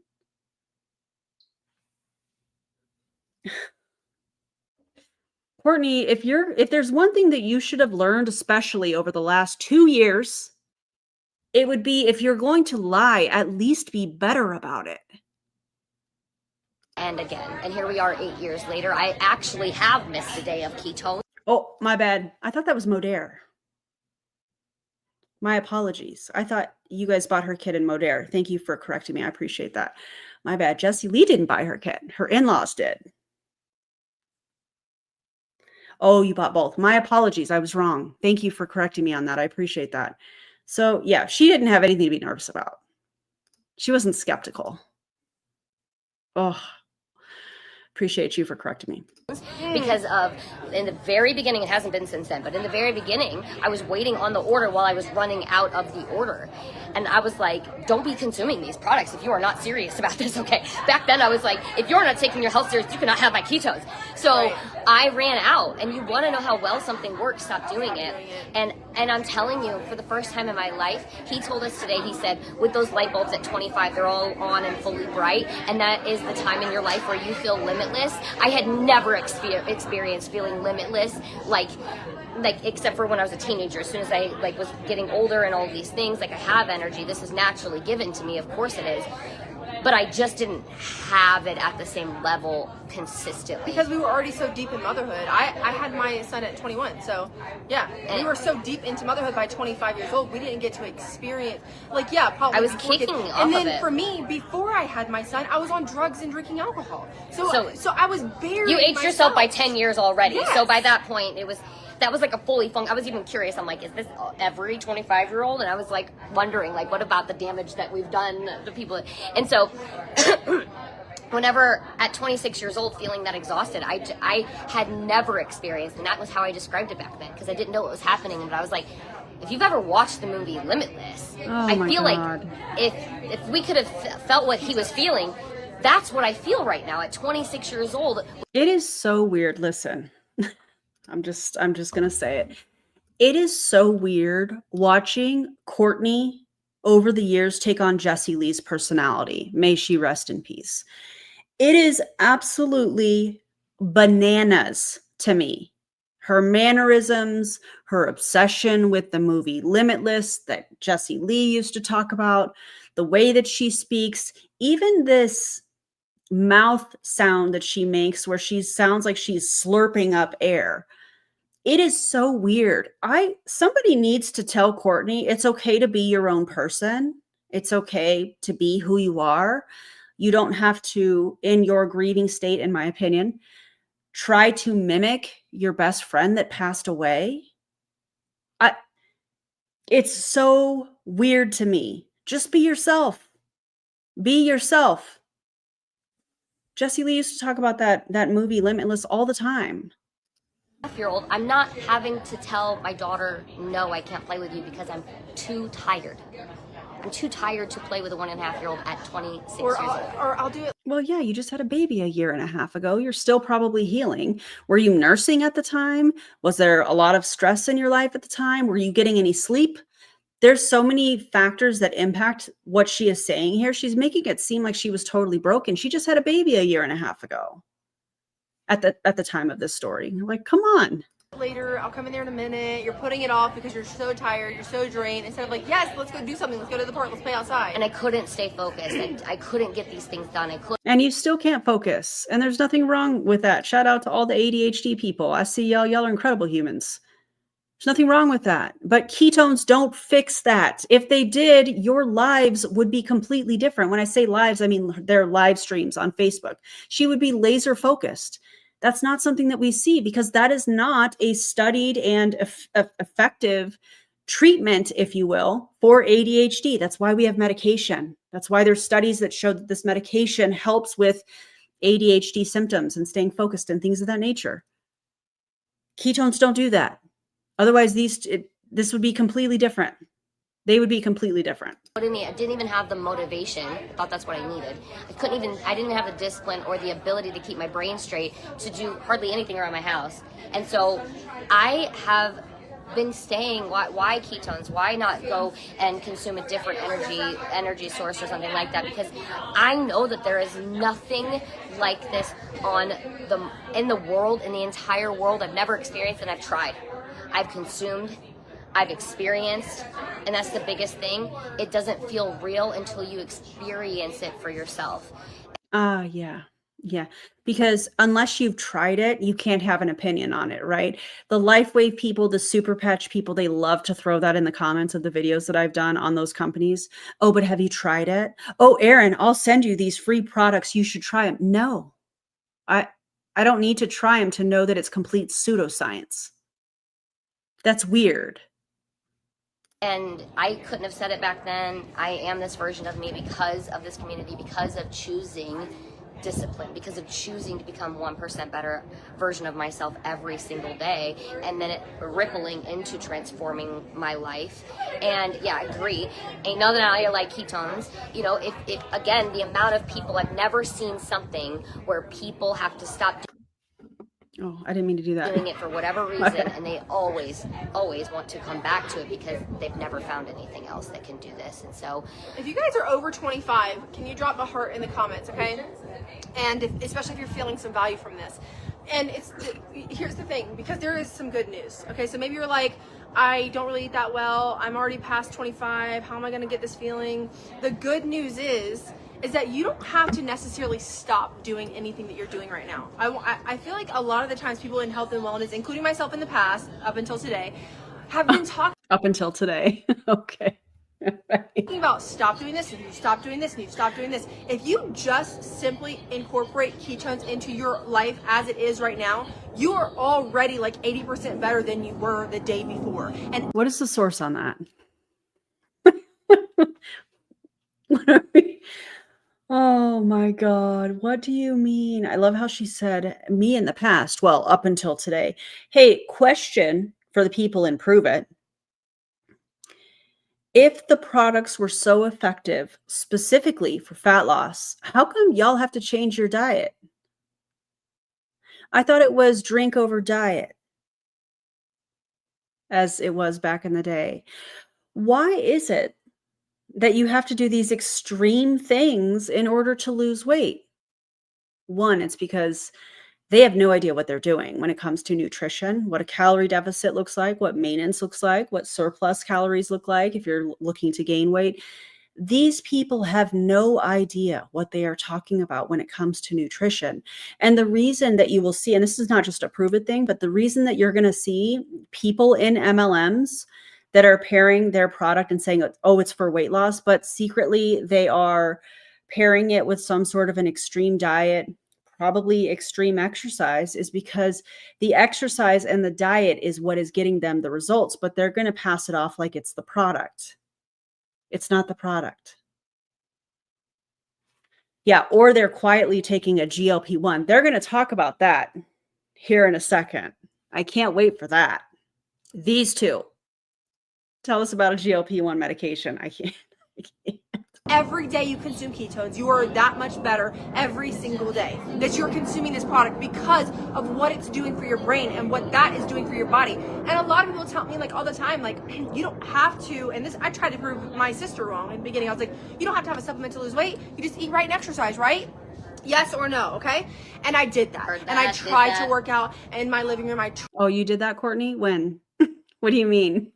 Speaker 1: Courtney, if there's one thing that you should have learned, especially over the last 2 years, it would be, if you're going to lie, at least be better about it.
Speaker 4: And again, and here we are 8 years later. I actually have missed a day of ketones.
Speaker 1: Oh, my bad. I thought that was Modere. My apologies. I thought you guys bought her kit in Modere. Thank you for correcting me. I appreciate that. My bad. Jessie Lee didn't buy her kit. Her in-laws did. Oh, you bought both. My apologies. I was wrong. Thank you for correcting me on that. I appreciate that. So yeah, she didn't have anything to be nervous about. She wasn't skeptical. Oh, appreciate you for correcting me.
Speaker 4: Because of, in the very beginning, it hasn't been since then, but in the very beginning, I was waiting on the order while I was running out of the order. And I was like, don't be consuming these products if you are not serious about this, okay? Back then, I was like, if you're not taking your health serious, you cannot have my ketones. So I ran out, and you want to know how well something works, stop doing it. And I'm telling you, for the first time in my life, he told us today, he said, with those light bulbs at 25, they're all on and fully bright, and that is the time in your life where you feel limitless. I had never experienced feeling limitless, like except for when I was a teenager. As soon as I was getting older and all these things, I have energy. This is naturally given to me, of course it is. But I just didn't have it at the same level consistently.
Speaker 3: Because we were already so deep in motherhood. I had my son at 21, so yeah. And we were so deep into motherhood by 25 years old, we didn't get to experience, probably.
Speaker 4: I was kicking off of it.
Speaker 3: And then for me, before I had my son, I was on drugs and drinking alcohol. So I was buried.
Speaker 4: You aged yourself by 10 years already.
Speaker 3: Yes.
Speaker 4: So by that point, that was like a fully I was even curious. I'm like, is this every 25-year-old? And I was like wondering, what about the damage that we've done to people? And so whenever at 26 years old, feeling that exhausted, I had never experienced, and that was how I described it back then, because I didn't know what was happening. But I was like, if you've ever watched the movie Limitless, I feel like if we could have felt what he was feeling, that's what I feel right now at 26 years old.
Speaker 1: It is so weird. Listen. I'm just going to say it. It is so weird watching Courtney over the years take on Jessie Lee's personality. May she rest in peace. It is absolutely bananas to me. Her mannerisms, her obsession with the movie Limitless that Jessie Lee used to talk about, the way that she speaks, even this mouth sound that she makes where she sounds like she's slurping up air. It is so weird. Somebody needs to tell Courtney it's okay to be your own person. It's okay to be who you are. You don't have to, in your grieving state, in my opinion, try to mimic your best friend that passed away. It's so weird to me. Just be yourself. Be yourself. Jessie Lee used to talk about that movie Limitless all the time.
Speaker 4: Year-old, I'm not having to tell my daughter, no, I can't play with you because I'm too tired. I'm too tired to play with a 1.5-year-old at 26 years old.
Speaker 3: Or I'll do it.
Speaker 1: Well, yeah, you just had a baby 1.5 years ago. You're still probably healing. Were you nursing at the time? Was there a lot of stress in your life at the time? Were you getting any sleep? There's so many factors that impact what she is saying here. She's making it seem like she was totally broken. She just had a baby 1.5 years ago. At the time of this story. Like, come on.
Speaker 3: Later, I'll come in there in a minute. You're putting it off because you're so tired, you're so drained. Instead of yes, let's go do something. Let's go to the park. Let's play outside.
Speaker 4: And I couldn't stay focused. And I couldn't get these things done.
Speaker 1: And you still can't focus. And there's nothing wrong with that. Shout out to all the ADHD people. I see y'all. Y'all are incredible humans. There's nothing wrong with that. But ketones don't fix that. If they did, your lives would be completely different. When I say lives, I mean their live streams on Facebook. She would be laser focused. That's not something that we see because that is not a studied and effective treatment, if you will, for ADHD. That's why we have medication. That's why there's studies that show that this medication helps with ADHD symptoms and staying focused and things of that nature. Ketones don't do that. Otherwise, this would be completely different. They would be completely different.
Speaker 4: I didn't even have the motivation. I thought that's what I needed. I didn't have the discipline or the ability to keep my brain straight to do hardly anything around my house. And so I have been staying, why ketones? Why not go and consume a different energy source or something like that? Because I know that there is nothing like this in the world, in the entire world. I've never experienced, and I've tried. I've consumed, I've experienced, and that's the biggest thing. It doesn't feel real until you experience it for yourself.
Speaker 1: Yeah. Yeah. Because unless you've tried it, you can't have an opinion on it, right? The LifeWave people, the Super Patch people, they love to throw that in the comments of the videos that I've done on those companies. Oh, but have you tried it? Oh, Erin, I'll send you these free products. You should try them. No, I don't need to try them to know that it's complete pseudoscience. That's weird.
Speaker 4: And I couldn't have said it back then. I am this version of me because of this community, because of choosing discipline, because of choosing to become 1% better version of myself every single day, and then it rippling into transforming my life. And yeah, I agree. Ain't nothing out here like ketones. You know, if again, the amount of people, I've never seen something where people have to stop
Speaker 1: Oh, I didn't mean to do that.
Speaker 4: doing it for whatever reason, and they always want to come back to it because they've never found anything else that can do this. And so
Speaker 3: if you guys are over 25, can you drop a heart in the comments, okay? And especially if you're feeling some value from this. And here's the thing, because there is some good news, okay? So maybe you're like, I don't really eat that well, I'm already past 25, how am I gonna get this feeling? The good news is that you don't have to necessarily stop doing anything that you're doing right now. I feel like a lot of the times people in health and wellness, including myself in the past, up until today, have been talking
Speaker 1: Up until today. Okay.
Speaker 3: about stop doing this and you stop doing this and you stop doing this. If you just simply incorporate ketones into your life as it is right now, you are already like 80% better than you were the day before. And
Speaker 1: What is the source on that? What are we? Oh my God. What do you mean? I love how she said me in the past. Well, up until today. Hey, question for the people in Pruvit. If the products were so effective specifically for fat loss, how come y'all have to change your diet? I thought it was drink over diet, as it was back in the day. Why is it that you have to do these extreme things in order to lose weight? One, it's because they have no idea what they're doing when it comes to nutrition, what a calorie deficit looks like, what maintenance looks like, what surplus calories look like if you're looking to gain weight. These people have no idea what they are talking about when it comes to nutrition. And the reason that you will see, and this is not just a Prove It thing, but the reason that you're going to see people in MLMs that are pairing their product and saying, oh, it's for weight loss, but secretly they are pairing it with some sort of an extreme diet, probably extreme exercise, is because the exercise and the diet is what is getting them the results, but they're going to pass it off like it's the product. It's not the product. Yeah, or they're quietly taking a GLP-1. They're going to talk about that here in a second. I can't wait for that. These two. Tell us about a GLP-1 medication. I can't.
Speaker 3: every day you consume ketones, you are that much better every single day that you're consuming this product because of what it's doing for your brain and what that is doing for your body. And a lot of people tell me like all the time, like, you don't have to, and this, I tried to prove my sister wrong in the beginning. I was like, you don't have to have a supplement to lose weight. You just eat right and exercise, right? Yes or no, okay? And I did that. And I tried to work out in my living room.
Speaker 1: Oh, you did that, Courtney? When? What do you mean?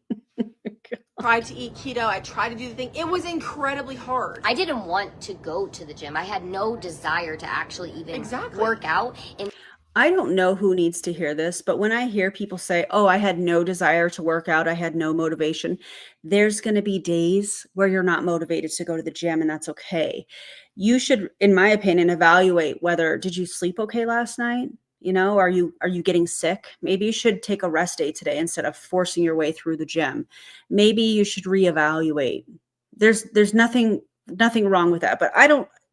Speaker 3: Tried to eat keto. I tried to do the thing. It was incredibly hard.
Speaker 4: I didn't want to go to the gym. I had no desire to actually even work out. And
Speaker 1: I don't know who needs to hear this, but when I hear people say, oh, I had no desire to work out, I had no motivation, there's going to be days where you're not motivated to go to the gym, and that's okay. You should, in my opinion, evaluate whether, did you sleep okay last night? You know, are you getting sick? Maybe you should take a rest day today instead of forcing your way through the gym. Maybe you should reevaluate. There's nothing wrong with that, but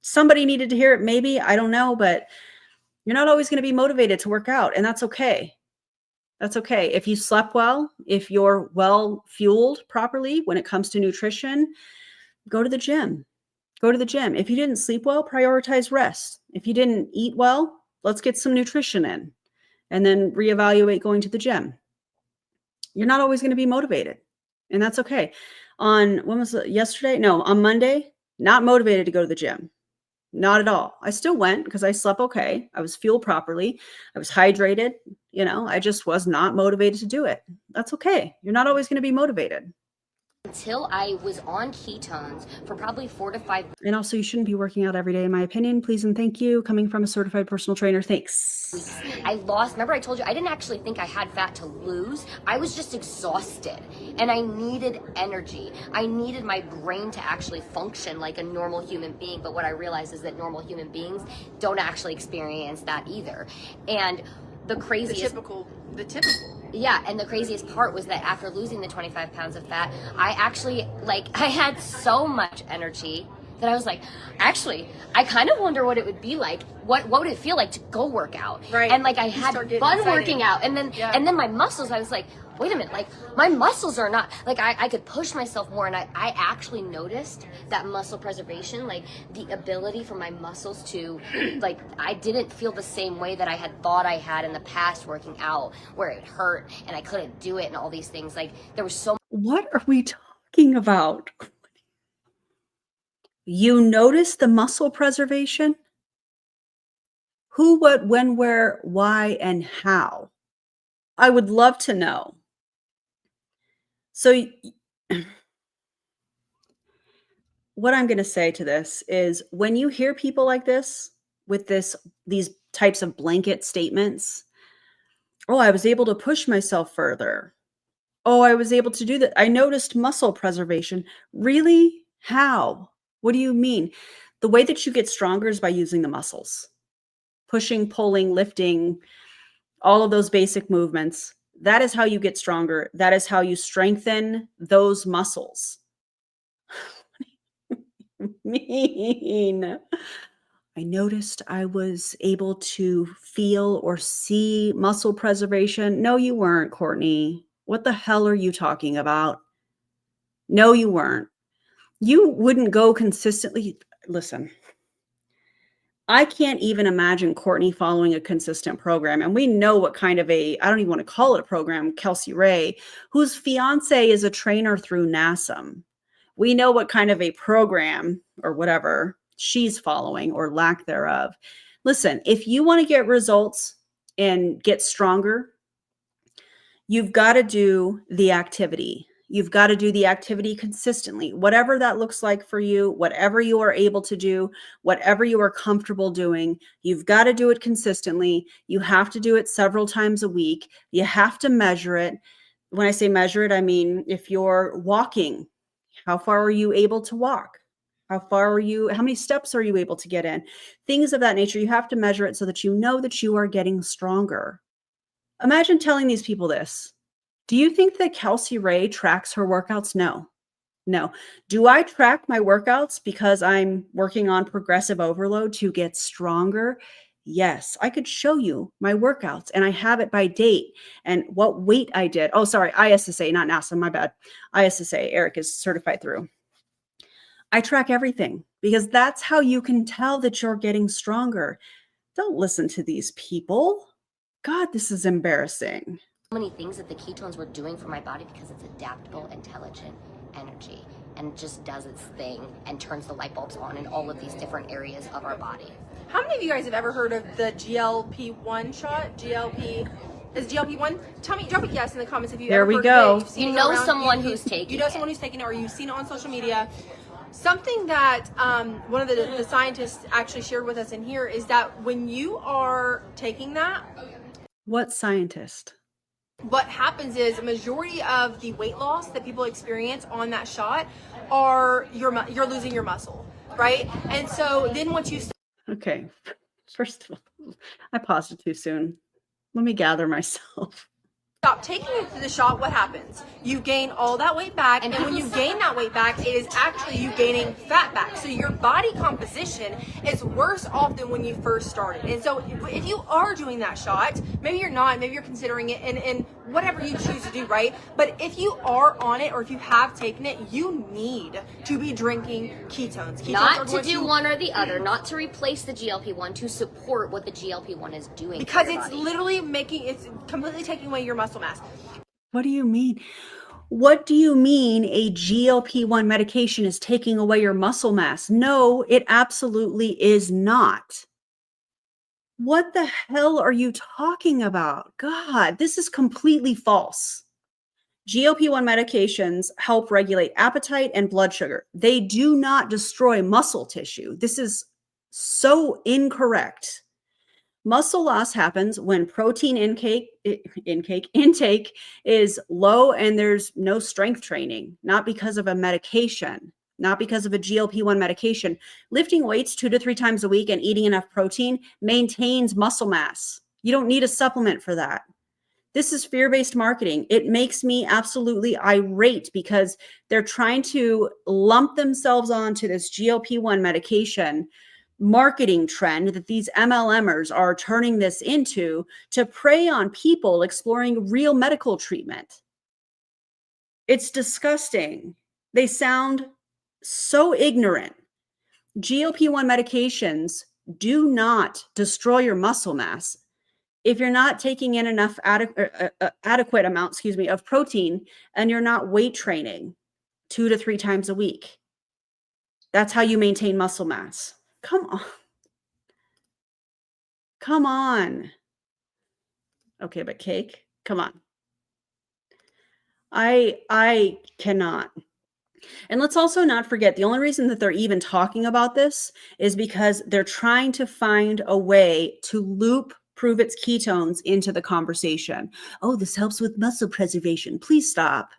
Speaker 1: somebody needed to hear it. Maybe, I don't know, but you're not always going to be motivated to work out, and that's okay. That's okay. If you slept well, if you're well fueled properly when it comes to nutrition, go to the gym. Go to the gym. If you didn't sleep well, prioritize rest. If you didn't eat well, let's get some nutrition in and then reevaluate going to the gym. You're not always going to be motivated, and that's okay. When was it? Yesterday? No, on Monday, not motivated to go to the gym. Not at all. I still went because I slept okay. I was fueled properly. I was hydrated. I just was not motivated to do it. That's okay. You're not always going to be motivated.
Speaker 4: Until I was on ketones for probably 4 to 5
Speaker 1: And also, you shouldn't be working out every day, in my opinion. Please and thank you. Coming from a certified personal trainer. Thanks.
Speaker 4: weeks. I lost, remember I told you, I didn't actually think I had fat to lose. I was just exhausted and I needed energy. I needed my brain to actually function like a normal human being. But what I realized is that normal human beings don't actually experience that either. And the craziest...
Speaker 3: The typical.
Speaker 4: Yeah, and the craziest part was that after losing the 25 pounds of fat, I actually, I had so much energy that I was like, actually, I kind of wonder what it would be like. What would it feel like to go work out?
Speaker 3: Right.
Speaker 4: And I had fun working out. And then my muscles, I was like, wait a minute, my muscles are not, I could push myself more. And I actually noticed that muscle preservation, the ability for my muscles to, I didn't feel the same way that I had thought I had in the past working out, where it hurt and I couldn't do it and all these things. There was so much.
Speaker 1: What are we talking about? You notice the muscle preservation? Who, what, when, where, why, and how? I would love to know. So what I'm going to say to this is, when you hear people like this with these types of blanket statements, oh, I was able to push myself further. Oh, I was able to do that. I noticed muscle preservation. Really? How? What do you mean? The way that you get stronger is by using the muscles. Pushing, pulling, lifting, all of those basic movements. That is how you get stronger. That is how you strengthen those muscles. Mean. I noticed I was able to feel or see muscle preservation. No, you weren't, Courtney. What the hell are you talking about? No, you weren't. You wouldn't go consistently. Listen, I can't even imagine Courtney following a consistent program. And we know what kind of I don't even want to call it a program, Kelsey Rhae, whose fiance is a trainer through NASM. We know what kind of a program or whatever she's following, or lack thereof. Listen, if you want to get results and get stronger, you've got to do the activity. You've got to do the activity consistently, whatever that looks like for you, whatever you are able to do, whatever you are comfortable doing. You've got to do it consistently. You have to do it several times a week. You have to measure it. When I say measure it, I mean, if you're walking, how far are you able to walk? How many steps are you able to get in? Things of that nature. You have to measure it so that you know that you are getting stronger. Imagine telling these people this. Do you think that Kelsey Rhae tracks her workouts? No. Do I track my workouts because I'm working on progressive overload to get stronger? Yes. I could show you my workouts, and I have it by date and what weight I did. Oh, sorry. ISSA, not NASA. My bad. ISSA. Eric is certified through. I track everything because that's how you can tell that you're getting stronger. Don't listen to these people. God, this is embarrassing.
Speaker 4: Many things that the ketones were doing for my body, because it's adaptable, intelligent energy, and just does its thing and turns the light bulbs on in all of these different areas of our body.
Speaker 3: How many of you guys have ever heard of the GLP-1 shot? Is GLP-1? Tell me, drop a yes in the comments if you ever heard of it. You've seen
Speaker 4: You
Speaker 3: it
Speaker 4: know
Speaker 3: around,
Speaker 4: someone who's taking it.
Speaker 3: You know someone who's taking it, or you've seen it on social media. Something that one of the scientists actually shared with us in here is that when you are taking that...
Speaker 1: What scientist?
Speaker 3: What happens is a majority of the weight loss that people experience on that shot are you're losing your muscle, right? And so then once you
Speaker 1: Okay, first of all, I paused it too soon. Let me gather myself.
Speaker 3: stop taking the shot, what happens? You gain all that weight back, and when you gain that weight back, it is actually you gaining fat back. So your body composition is worse off than when you first started. And so if you are doing that shot, maybe you're not, maybe you're considering it, and whatever you choose to do, right? But if you are on it, or if you have taken it, you need to be drinking ketones. Ketones
Speaker 4: Not to do one or the other, not to replace the GLP-1, to support what the GLP-1 is doing.
Speaker 3: Because
Speaker 4: for your
Speaker 3: it's
Speaker 4: body.
Speaker 3: literally it's completely taking away your muscle mass.
Speaker 1: What do you mean? What do you mean a GLP-1 medication is taking away your muscle mass? No, it absolutely is not. What the hell are you talking about? God, this is completely false. GLP-1 medications help regulate appetite and blood sugar. They do not destroy muscle tissue. This is so incorrect. Muscle loss happens when protein intake is low and there's no strength training, not because of a medication, not because of a GLP-1 medication. Lifting weights 2 to 3 times a week and eating enough protein maintains muscle mass. You don't need a supplement for that. This is fear-based marketing. It makes me absolutely irate because they're trying to lump themselves onto this GLP-1 medication marketing trend that these MLMers are turning this into to prey on people exploring real medical treatment. It's disgusting. They sound so ignorant. GLP-1 medications do not destroy your muscle mass. If you're not taking in enough adequate amount, of protein and you're not weight training 2 to 3 times a week, that's how you maintain muscle mass. Come on. Come on. Okay, but cake, come on. I cannot. And let's also not forget, the only reason that they're even talking about this is because they're trying to find a way to loop Pruvit's ketones into the conversation. Oh, this helps with muscle preservation. Please stop.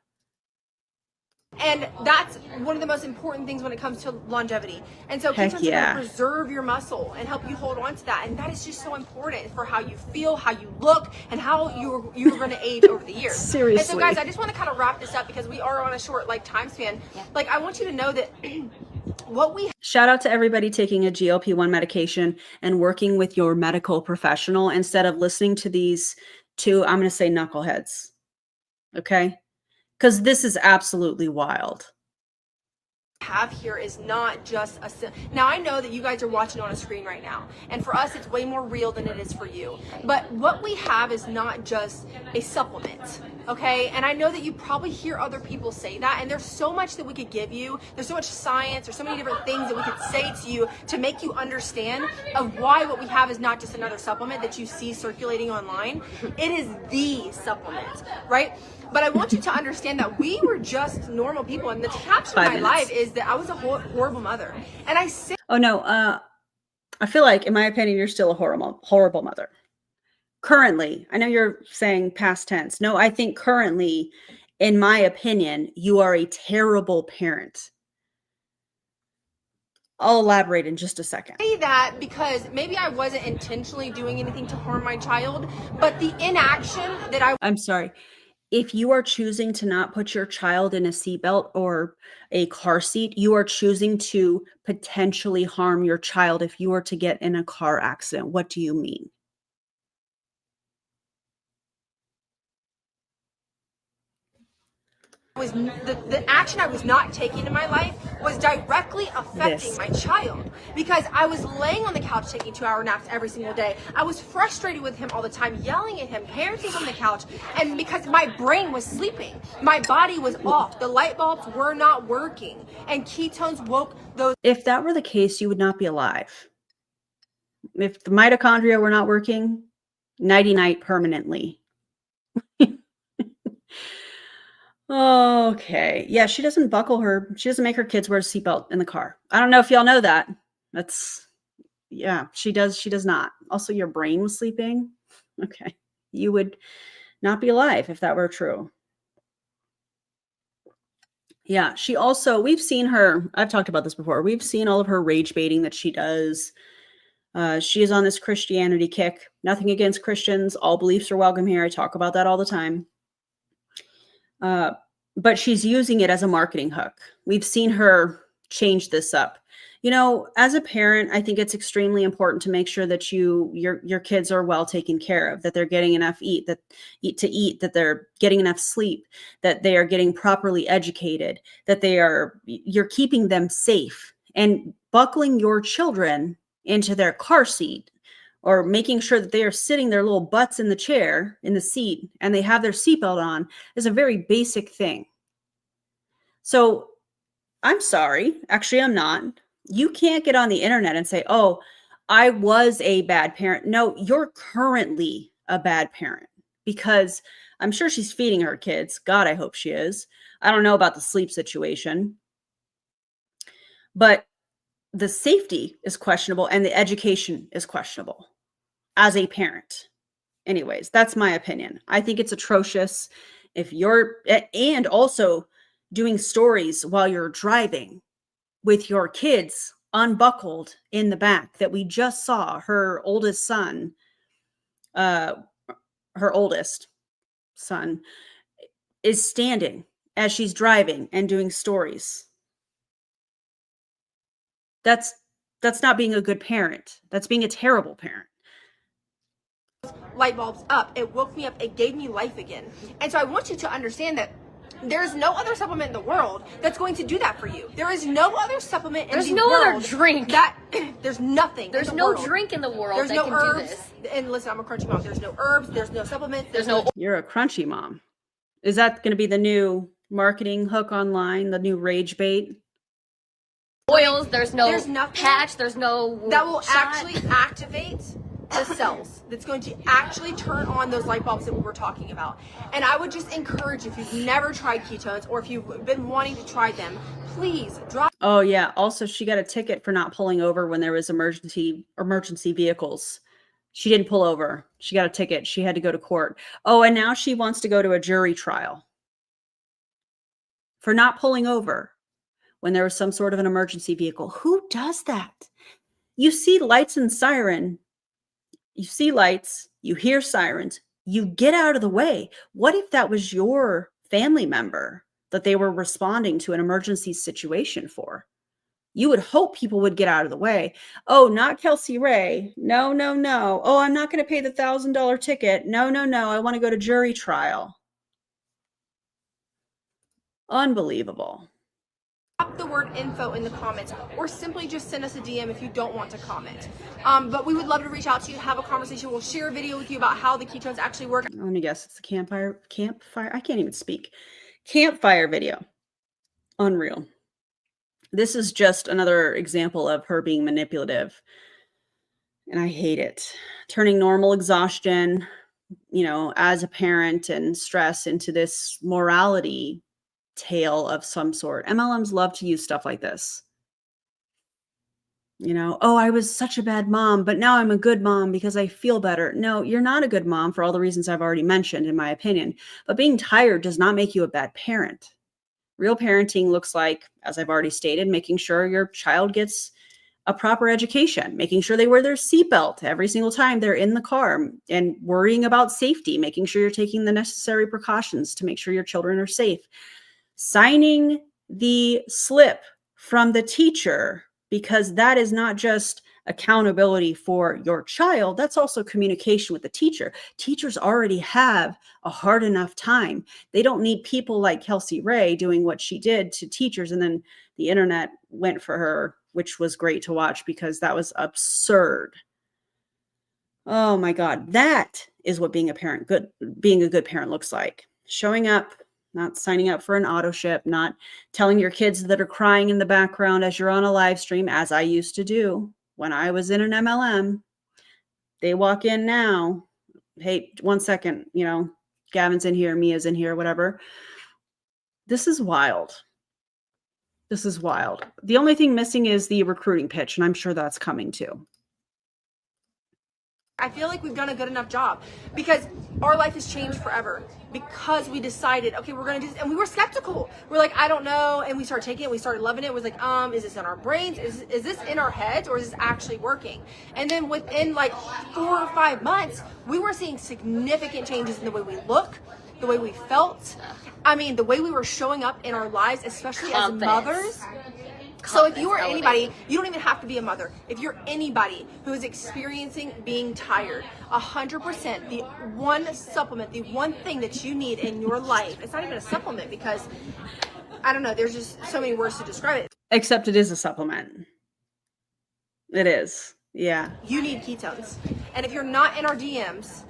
Speaker 3: And that's one of the most important things when it comes to longevity. And so
Speaker 1: Heck
Speaker 3: ketones
Speaker 1: yeah.
Speaker 3: are going to preserve your muscle and help you hold on to that. And that is just so important for how you feel, how you look, and how you're going to age over the years.
Speaker 1: Seriously.
Speaker 3: And so guys, I just want to kind of wrap this up because we are on a short time span.
Speaker 4: Yeah.
Speaker 3: I want you to know that what we
Speaker 1: Shout out to everybody taking a GLP-1 medication and working with your medical professional instead of listening to these two, I'm going to say knuckleheads. Okay? Because this is absolutely wild.
Speaker 3: have here is not just now I know that you guys are watching on a screen right now, and for us it's way more real than it is for you, but what we have is not just a supplement, okay? And I know that you probably hear other people say that, and there's so much that we could give you, there's so much science, there's so many different things that we could say to you to make you understand of why what we have is not just another supplement that you see circulating online. It is the supplement, right? But I want you to understand that we were just normal people, and the caption of my life is that I was a horrible mother. And I say,
Speaker 1: oh no, I feel like, in my opinion, you're still a horrible mother. Currently, I know you're saying past tense. No, I think currently, in my opinion, you are a terrible parent. I'll elaborate in just a second.
Speaker 3: say that because maybe I wasn't intentionally doing anything to harm my child, but the inaction that
Speaker 1: I'm sorry. If you are choosing to not put your child in a seatbelt or a car seat, you are choosing to potentially harm your child if you were to get in a car accident. What do you mean?
Speaker 3: was the action I was not taking in my life was directly affecting my child, because I was laying on the couch taking 2-hour naps every single day. I was frustrated with him all the time, yelling at him, parenting from the couch, and because my brain was sleeping, my body was off, the light bulbs were not working, and ketones woke those.
Speaker 1: If that were the case, you would not be alive. If the mitochondria were not working, nighty-night permanently. Okay. Yeah, she doesn't make her kids wear a seatbelt in the car. I don't know if y'all know that. Yeah, she does not. Also, your brain was sleeping. Okay. You would not be alive if that were true. Yeah, we've seen her, I've talked about this before. We've seen all of her rage baiting that she does. She is on this Christianity kick. Nothing against Christians. All beliefs are welcome here. I talk about that all the time. But she's using it as a marketing hook. We've seen her change this up. You know, as a parent, I think it's extremely important to make sure that your kids are well taken care of, that they're getting enough that they're getting enough sleep, that they are getting properly educated, that you're keeping them safe. And buckling your children into their car seat or making sure that they are sitting their little butts in the chair, in the seat, and they have their seatbelt on is a very basic thing. So I'm sorry. Actually, I'm not. You can't get on the internet and say, oh, I was a bad parent. No, you're currently a bad parent, because I'm sure she's feeding her kids. God, I hope she is. I don't know about the sleep situation, but the safety is questionable and the education is questionable as a parent. Anyways, that's my opinion. I think it's atrocious if you're, and also doing stories while you're driving with your kids unbuckled in the back, that we just saw her oldest son, her oldest son is standing as she's driving and doing stories. That's not being a good parent. That's being a terrible parent.
Speaker 3: Light bulbs up. It woke me up. It gave me life again. And so I want you to understand that there's no other supplement in the world that's going to do that for you. There is no other supplement in the world.
Speaker 4: There's no other drink.
Speaker 3: There's nothing.
Speaker 4: There's no drink in the world
Speaker 3: there's
Speaker 4: that
Speaker 3: no
Speaker 4: can
Speaker 3: herbs.
Speaker 4: do this.
Speaker 3: And listen, I'm a crunchy mom. There's no herbs. There's no supplements.
Speaker 4: There's no
Speaker 1: You're a crunchy mom. Is that going to be the new marketing hook online, the new rage bait?
Speaker 4: oils. There's
Speaker 3: nothing
Speaker 4: patch. There's no
Speaker 3: that will
Speaker 4: shot.
Speaker 3: actually activate the cells. That's going to actually turn on those light bulbs that we were talking about. And I would just encourage you, if you've never tried ketones or if you've been wanting to try them, please drop.
Speaker 1: Oh yeah. Also, she got a ticket for not pulling over when there was emergency vehicles. She didn't pull over. She got a ticket. She had to go to court. Oh, and now she wants to go to a jury trial for not pulling over when there was some sort of an emergency vehicle. Who does that? You see lights and siren. You see lights, you hear sirens, you get out of the way. What if that was your family member that they were responding to an emergency situation for? You would hope people would get out of the way. Oh, not Kelsey Rhae. No, no, no. Oh, I'm not going to pay the $1,000 ticket. No, no, no. I want to go to jury trial. Unbelievable.
Speaker 3: Drop the word info in the comments, or simply just send us a DM if you don't want to comment. But we would love to reach out to you, have a conversation. We'll share a video with you about how the ketones actually work.
Speaker 1: Let me guess. It's the campfire. I can't even speak. Campfire video. Unreal. This is just another example of her being manipulative. And I hate it. Turning normal exhaustion, as a parent and stress into this morality tale of some sort. MLMs love to use stuff like this. Oh, I was such a bad mom, but now I'm a good mom because I feel better. No, you're not a good mom for all the reasons I've already mentioned, in my opinion. But being tired does not make you a bad parent. Real parenting looks like, as I've already stated, making sure your child gets a proper education, making sure they wear their seatbelt every single time they're in the car, and worrying about safety, making sure you're taking the necessary precautions to make sure your children are safe. Signing the slip from the teacher, because that is not just accountability for your child, that's also communication with the teacher. Teachers already have a hard enough time. They don't need people like Kelsey Rhae doing what she did to teachers, and then the internet went for her, which was great to watch because that was absurd. Oh my God, that is what being a good parent looks like. Showing up, not signing up for an auto ship, not telling your kids that are crying in the background as you're on a live stream, as I used to do when I was in an MLM. They walk in now. Hey, 1 second, Gavin's in here, Mia's in here, whatever. This is wild. This is wild. The only thing missing is the recruiting pitch, and I'm sure that's coming too.
Speaker 3: I feel like we've done a good enough job because our life has changed forever because we decided, okay, we're going to do this. And we were skeptical. We're like, I don't know. And we started taking it. We started loving it. It was like, is this in our brains? Is this in our heads, or is this actually working? And then within like 4 or 5 months, we were seeing significant changes in the way we look, the way we felt. I mean, the way we were showing up in our lives, especially as mothers. So if you are anybody, you don't even have to be a mother. If you're anybody who is experiencing being tired, 100%, the one supplement, the one thing that you need in your life, it's not even a supplement because, I don't know, there's just so many words to describe it.
Speaker 1: Except it is a supplement. It is. Yeah.
Speaker 3: You need ketones. And if you're not in our DMs,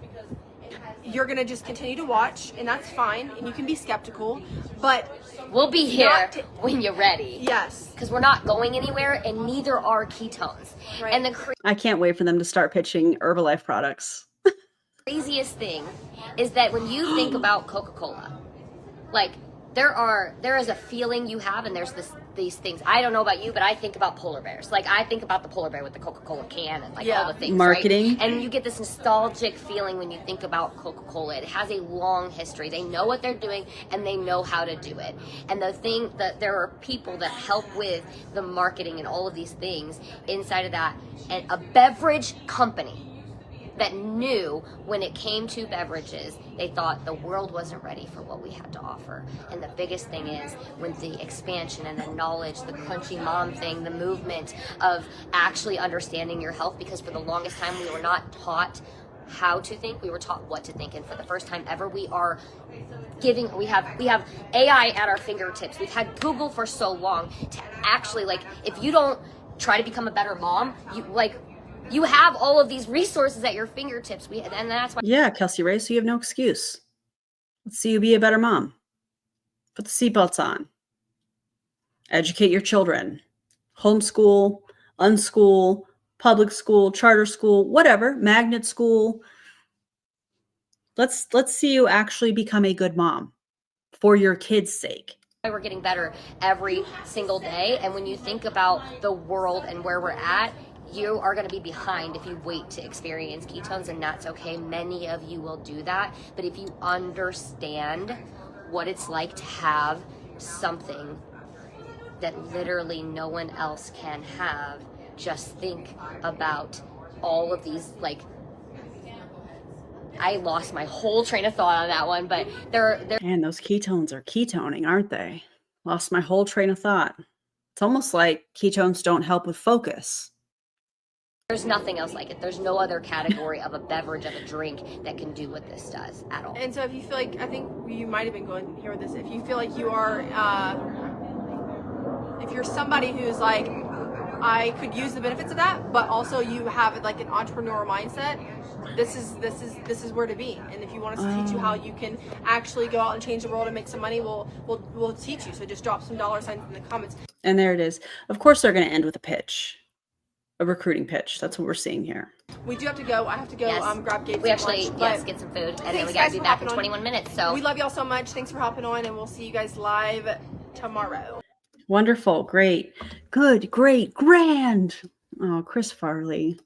Speaker 3: you're going to just continue to watch, and that's fine, and you can be skeptical, but
Speaker 4: we'll be here when you're ready.
Speaker 3: Yes.
Speaker 4: Because we're not going anywhere, and neither are Ketones.
Speaker 3: Right.
Speaker 4: And the
Speaker 1: I can't wait for them to start pitching Herbalife products.
Speaker 4: craziest thing is that when you think about Coca-Cola, like there is a feeling you have, and there's these things. I don't know about you, but I think about polar bears. Like I think about the polar bear with the Coca-Cola can and all the things.
Speaker 1: Marketing.
Speaker 4: Right? And you get this nostalgic feeling when you think about Coca-Cola. It has a long history. They know what they're doing and they know how to do it. And the thing that there are people that help with the marketing and all of these things inside of that, and a beverage company that knew when it came to beverages, they thought the world wasn't ready for what we had to offer. And the biggest thing is when the expansion and the knowledge, the crunchy mom thing, the movement of actually understanding your health, because for the longest time we were not taught how to think, we were taught what to think. And for the first time ever, we have AI at our fingertips. We've had Google for so long to actually, like, if you don't try to become a better mom, you have all of these resources at your fingertips. And that's why.
Speaker 1: Yeah, Kelsey, Rhae, so you have no excuse. Let's see you be a better mom. Put the seatbelts on. Educate your children. Homeschool, unschool, public school, charter school, whatever, magnet school. Let's see you actually become a good mom for your kids' sake.
Speaker 4: We're getting better every single day. And when you think about the world and where we're at, you are going to be behind if you wait to experience ketones, and that's okay. Many of you will do that. But if you understand what it's like to have something that literally no one else can have, just think about all of these, like, I lost my whole train of thought on that one, but they're
Speaker 1: Man, those ketones are ketoning, aren't they? Lost my whole train of thought. It's almost like ketones don't help with focus.
Speaker 4: there's nothing else like it. There's no other category of a beverage, of a drink that can do what this does at all.
Speaker 3: And so if you feel like, I think you might have been going here with this, if you feel like you are, if you're somebody who's like, I could use the benefits of that, but also you have like an entrepreneurial mindset, this is where to be. And if you want us to teach you how you can actually go out and change the world and make some money, we'll teach you. So just drop some $ signs in the comments.
Speaker 1: And there it is. Of course, they're going to end with a pitch, a recruiting pitch. That's what we're seeing here.
Speaker 3: We do have to go. I have to go grab Gabe
Speaker 4: We
Speaker 3: some
Speaker 4: actually,
Speaker 3: lunch,
Speaker 4: get some food, and then
Speaker 3: thanks,
Speaker 4: we got
Speaker 3: guys,
Speaker 4: to be
Speaker 3: for
Speaker 4: back in
Speaker 3: hopping on.
Speaker 4: 21 minutes. So
Speaker 3: we love y'all so much. Thanks for hopping on, and we'll see you guys live tomorrow.
Speaker 1: Wonderful. Great. Good. Great. Grand. Oh, Chris Farley.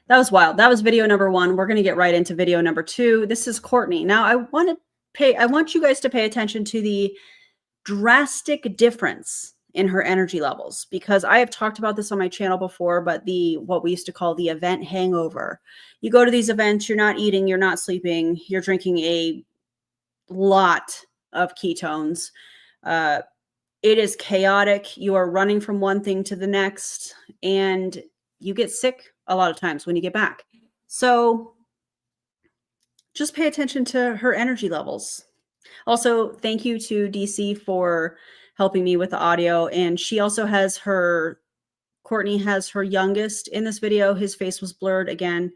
Speaker 1: That was wild. That was video number 1. We're going to get right into video number 2. This is Courtney. Now, I want you guys to pay attention to the drastic difference in her energy levels, because I have talked about this on my channel before, but what we used to call the event hangover. You go to these events, you're not eating, you're not sleeping, you're drinking a lot of ketones. It is chaotic. You are running from one thing to the next, and you get sick a lot of times when you get back. So just pay attention to her energy levels. Also, thank you to DC for helping me with the audio. And she also has Courtney has her youngest in this video. His face was blurred again.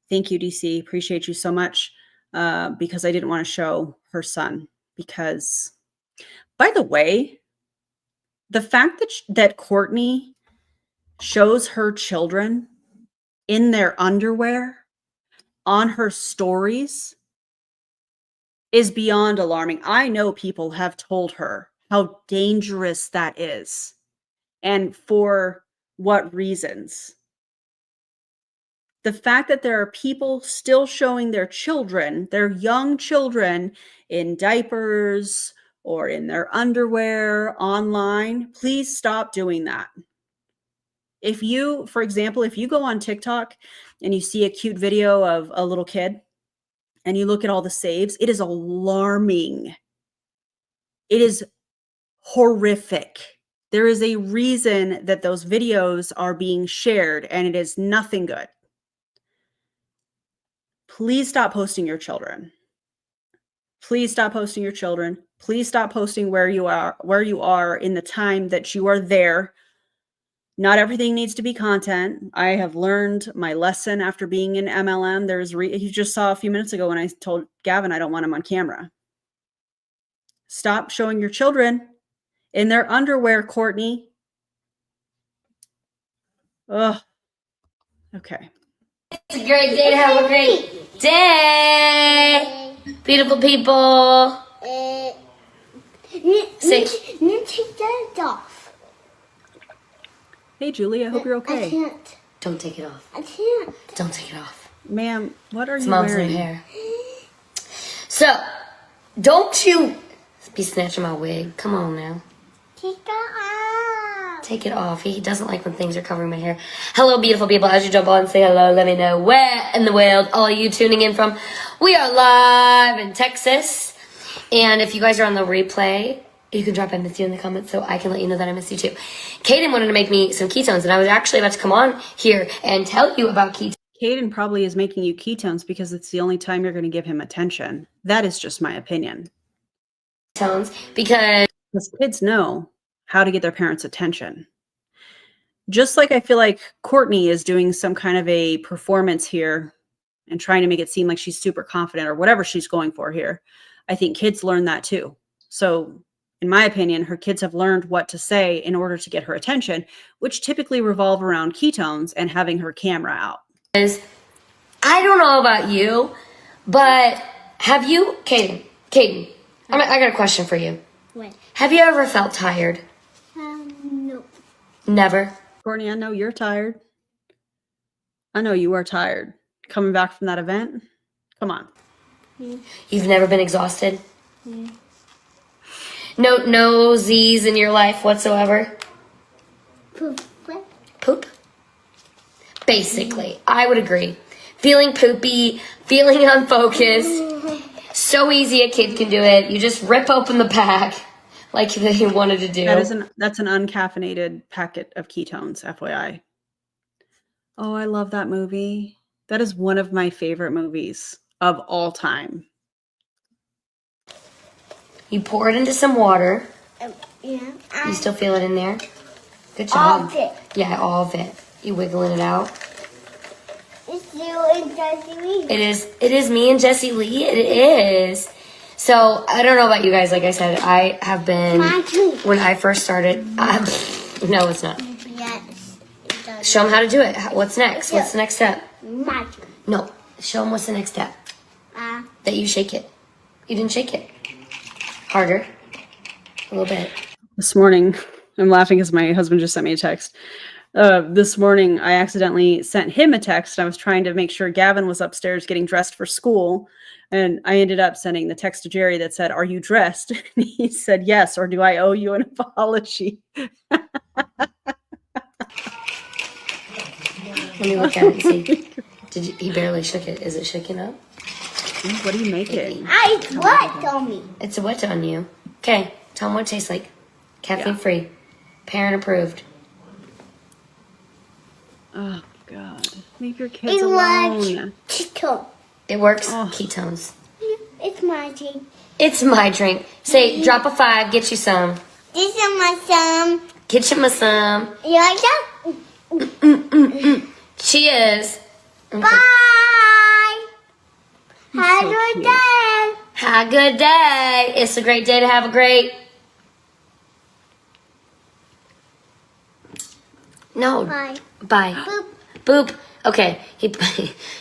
Speaker 1: Thank you, DC. Appreciate you so much, because I didn't want to show her son. Because, by the way, the fact that Courtney shows her children in their underwear on her stories is beyond alarming. I know people have told her how dangerous that is and for what reasons. The fact that there are people still showing their children, their young children, in diapers or in their underwear online, please stop doing that. If you, for example, if you go on TikTok and you see a cute video of a little kid and you look at all the saves, it is alarming. It is horrific. There is a reason that those videos are being shared, and it is nothing good. Please stop posting your children. Please stop posting your children. Please stop posting where you are in the time that you are there. Not everything needs to be content. I have learned my lesson after being in MLM. You just saw a few minutes ago when I told Gavin I don't want him on camera. Stop showing your children in their underwear, Courtney. Ugh. Okay.
Speaker 4: It's a great day to have a great day. Beautiful people. Say,
Speaker 2: Take that off.
Speaker 1: Hey, Julie, I hope you're okay.
Speaker 2: I can't.
Speaker 4: don't take it off.
Speaker 2: I can't.
Speaker 4: Don't take it off.
Speaker 1: Ma'am, what are
Speaker 4: It's
Speaker 1: you
Speaker 4: mom's
Speaker 1: wearing?
Speaker 4: new hair. So, don't you be snatching my wig. Come on now.
Speaker 2: Take that off.
Speaker 4: Take it off. He doesn't like when things are covering my hair. Hello, beautiful people. As you jump on, say hello. Let me know where in the world all you tuning in from. We are live in Texas. And if you guys are on the replay, you can drop I miss you in the comments so I can let you know that I miss you too. Kaden wanted to make me some ketones, and I was actually about to come on here and tell you about ketones.
Speaker 1: Caden probably is making you ketones because it's the only time you're going to give him attention. That is just my opinion.
Speaker 4: Because
Speaker 1: Because kids know how to get their parents' attention. Just like I feel like Courtney is doing some kind of a performance here and trying to make it seem like she's super confident or whatever she's going for here. I think kids learn that too. So in my opinion, her kids have learned what to say in order to get her attention, which typically revolve around ketones and having her camera out.
Speaker 4: I don't know about you, but have you, Kaden, I got a question for you.
Speaker 2: What?
Speaker 4: Have you ever felt tired?
Speaker 2: No.
Speaker 4: Never.
Speaker 1: Courtney, I know you're tired. I know you are tired. Coming back from that event? Come on.
Speaker 4: You've never been exhausted? No Z's in your life whatsoever?
Speaker 2: Poop. What?
Speaker 4: Poop? Basically, I would agree. Feeling poopy, feeling unfocused. So easy a kid can do it. You just rip open the pack like they wanted to do.
Speaker 1: That's an uncaffeinated packet of ketones, FYI. Oh, I love that movie. That is one of my favorite movies of all time.
Speaker 4: You pour it into some water.
Speaker 2: Yeah.
Speaker 4: You still feel it in there? Good
Speaker 2: All
Speaker 4: job.
Speaker 2: of it.
Speaker 4: Yeah, all of it. You wiggling it out.
Speaker 2: It's you and Jesse.
Speaker 4: It is me and Jessie Lee. It is. So I don't know about you guys. Like I said, I have been
Speaker 2: Mine too.
Speaker 4: when I first started. No, it's not.
Speaker 2: Yes. It does.
Speaker 4: Show them how to do it. What's next? What's the next step?
Speaker 2: My turn.
Speaker 4: No, show them what's the next step. That you shake it. You didn't shake it. Harder. A little bit.
Speaker 1: This morning, I'm laughing because my husband just sent me a text. This morning, I accidentally sent him a text. I was trying to make sure Gavin was upstairs getting dressed for school. And I ended up sending the text to Jerry that said, "Are you dressed?" And he said, "Yes, or do I owe you an apology?"
Speaker 4: Let me look at it and see. He barely shook it. Is it shaking up?
Speaker 1: What are you making?
Speaker 2: What on me?
Speaker 4: It's a wet on you. Okay, tell them what it tastes like. Caffeine free. Parent approved.
Speaker 1: Oh, God. Leave your kids
Speaker 2: It was
Speaker 1: alone.
Speaker 2: Cheeto.
Speaker 4: It works.
Speaker 1: Oh.
Speaker 4: Ketones.
Speaker 2: It's my drink.
Speaker 4: It's my drink. Say, drop a 5, get you some.
Speaker 2: This is my son.
Speaker 4: Get you some.
Speaker 2: You like that?
Speaker 4: Cheers. Okay.
Speaker 2: Bye. Have
Speaker 1: so
Speaker 2: a good
Speaker 1: cute.
Speaker 2: day.
Speaker 4: Have a good day. It's a great day to have a great. No.
Speaker 2: Bye.
Speaker 4: Bye.
Speaker 2: Boop.
Speaker 4: Boop. Okay. He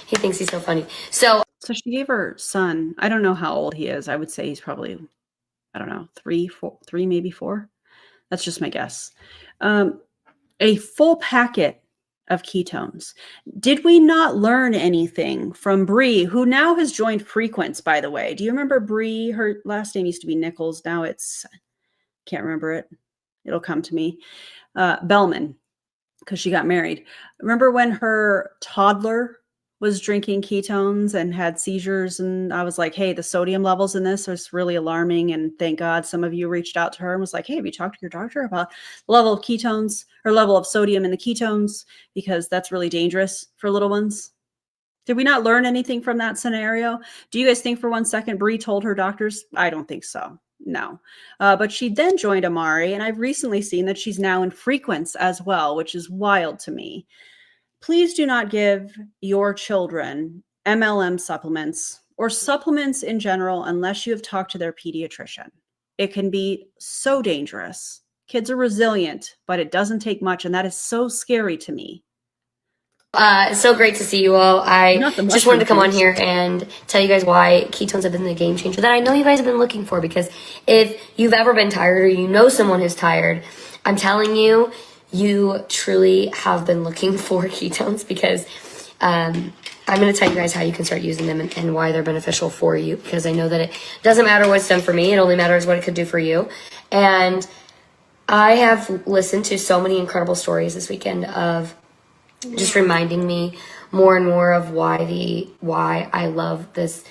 Speaker 4: he thinks he's so funny. So
Speaker 1: she gave her son, I don't know how old he is. I would say he's probably, I don't know, 3, maybe 4. That's just my guess. A full packet of ketones. Did we not learn anything from Bree, who now has joined Frequence, by the way? Do you remember Bree? Her last name used to be Nichols. Now it's, can't remember it. It'll come to me. Bellman, because she got married. Remember when her toddler was drinking ketones and had seizures? And I was like, hey, the sodium levels in this is really alarming. And thank God some of you reached out to her and was like, hey, have you talked to your doctor about the level of ketones or level of sodium in the ketones? Because that's really dangerous for little ones. Did we not learn anything from that scenario? Do you guys think for 1 second Bree told her doctors? I don't think so. No. But she then joined Amari, and I've recently seen that she's now in Frequence as well, which is wild to me. Please do not give your children MLM supplements or supplements in general unless you have talked to their pediatrician. It can be so dangerous. Kids are resilient, but it doesn't take much, and that is so scary to me.
Speaker 4: It's so great to see you all. I
Speaker 1: Not the
Speaker 4: just wanted to come on
Speaker 1: mushroom
Speaker 4: here and tell you guys why ketones have been the game changer that I know you guys have been looking for. Because if you've ever been tired or you know someone who's tired, I'm telling you, you truly have been looking for ketones. Because I'm going to tell you guys how you can start using them and why they're beneficial for you. Because I know that it doesn't matter what's done for me. It only matters what it could do for you. And I have listened to so many incredible stories this weekend of just reminding me more and more of why I love this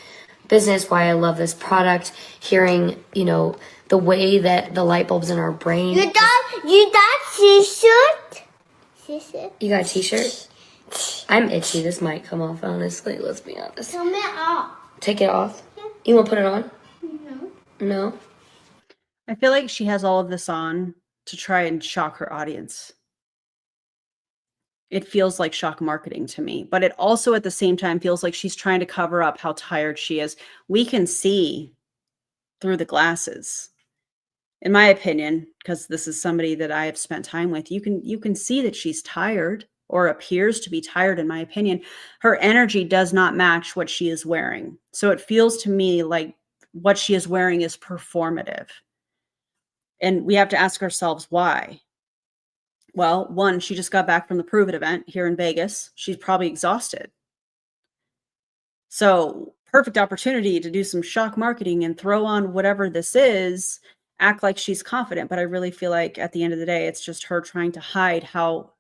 Speaker 4: business, why I love this product, hearing, the way that the light bulbs in our brain.
Speaker 2: You got t-shirt?
Speaker 4: You got a t-shirt? I'm itchy. This might come off, honestly. Let's be honest.
Speaker 2: Tell me off.
Speaker 4: Take it off? You want to put it on?
Speaker 2: No.
Speaker 4: No?
Speaker 1: I feel like she has all of this on to try and shock her audience. It feels like shock marketing to me, but it also at the same time feels like she's trying to cover up how tired she is. We can see through the glasses. In my opinion, because this is somebody that I have spent time with, you can see that she's tired or appears to be tired, in my opinion. Her energy does not match what she is wearing. So it feels to me like what she is wearing is performative. And we have to ask ourselves why. Well, one, she just got back from the Pruvit event here in Vegas. She's probably exhausted. So perfect opportunity to do some shock marketing and throw on whatever this is, act like she's confident. But I really feel like at the end of the day, it's just her trying to hide how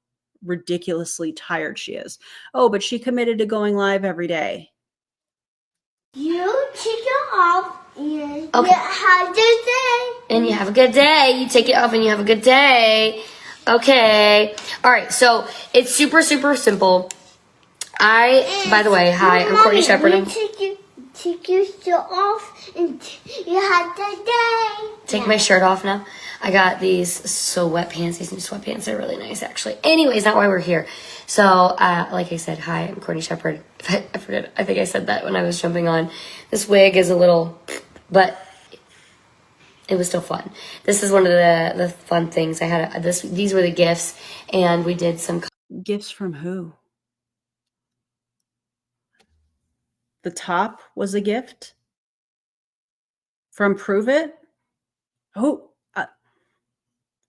Speaker 1: ridiculously tired she is. Oh, but she committed to going live every day.
Speaker 2: You take it off and
Speaker 4: Okay.
Speaker 2: you have a good day.
Speaker 4: And you have a good day. You take it off and you have a good day. Okay. All right. So it's super, super simple. By the way, hi, I'm Courtney Shepherd.
Speaker 2: Take your shirt off and you have a good day.
Speaker 4: Take my shirt off now. I got these sweatpants. These new sweatpants are really nice, actually. Anyways, not why we're here. So, like I said, hi, I'm Courtney Shepherd. I forget. I think I said that when I was jumping on. This wig is a little, but it was still fun. This is one of the fun things. I had these were the gifts, and we did some
Speaker 1: Gifts from who? The top was a gift from Pruvit. Oh,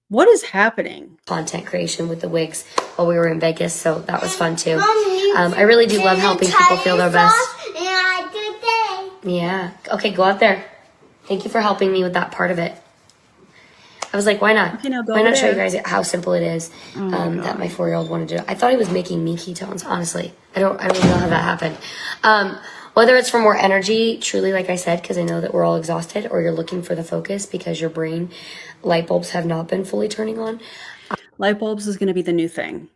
Speaker 1: what is happening?
Speaker 4: content creation with the wigs while we were in Vegas, so that was fun too. I really do love helping people feel their best.
Speaker 2: And have a good day.
Speaker 4: Yeah. Okay, go out there. Thank you for helping me with that part of it. I was like, why not?
Speaker 1: Okay, now go
Speaker 4: why
Speaker 1: over
Speaker 4: not show you
Speaker 1: there.
Speaker 4: guys how simple it is that my 4-year-old wanted to do. I thought he was making me ketones, honestly. I don't really know how that happened. Whether it's for more energy, truly, like I said, because I know that we're all exhausted, or you're looking for the focus because your brain light bulbs have not been fully turning on.
Speaker 1: Light bulbs is going to be the new thing.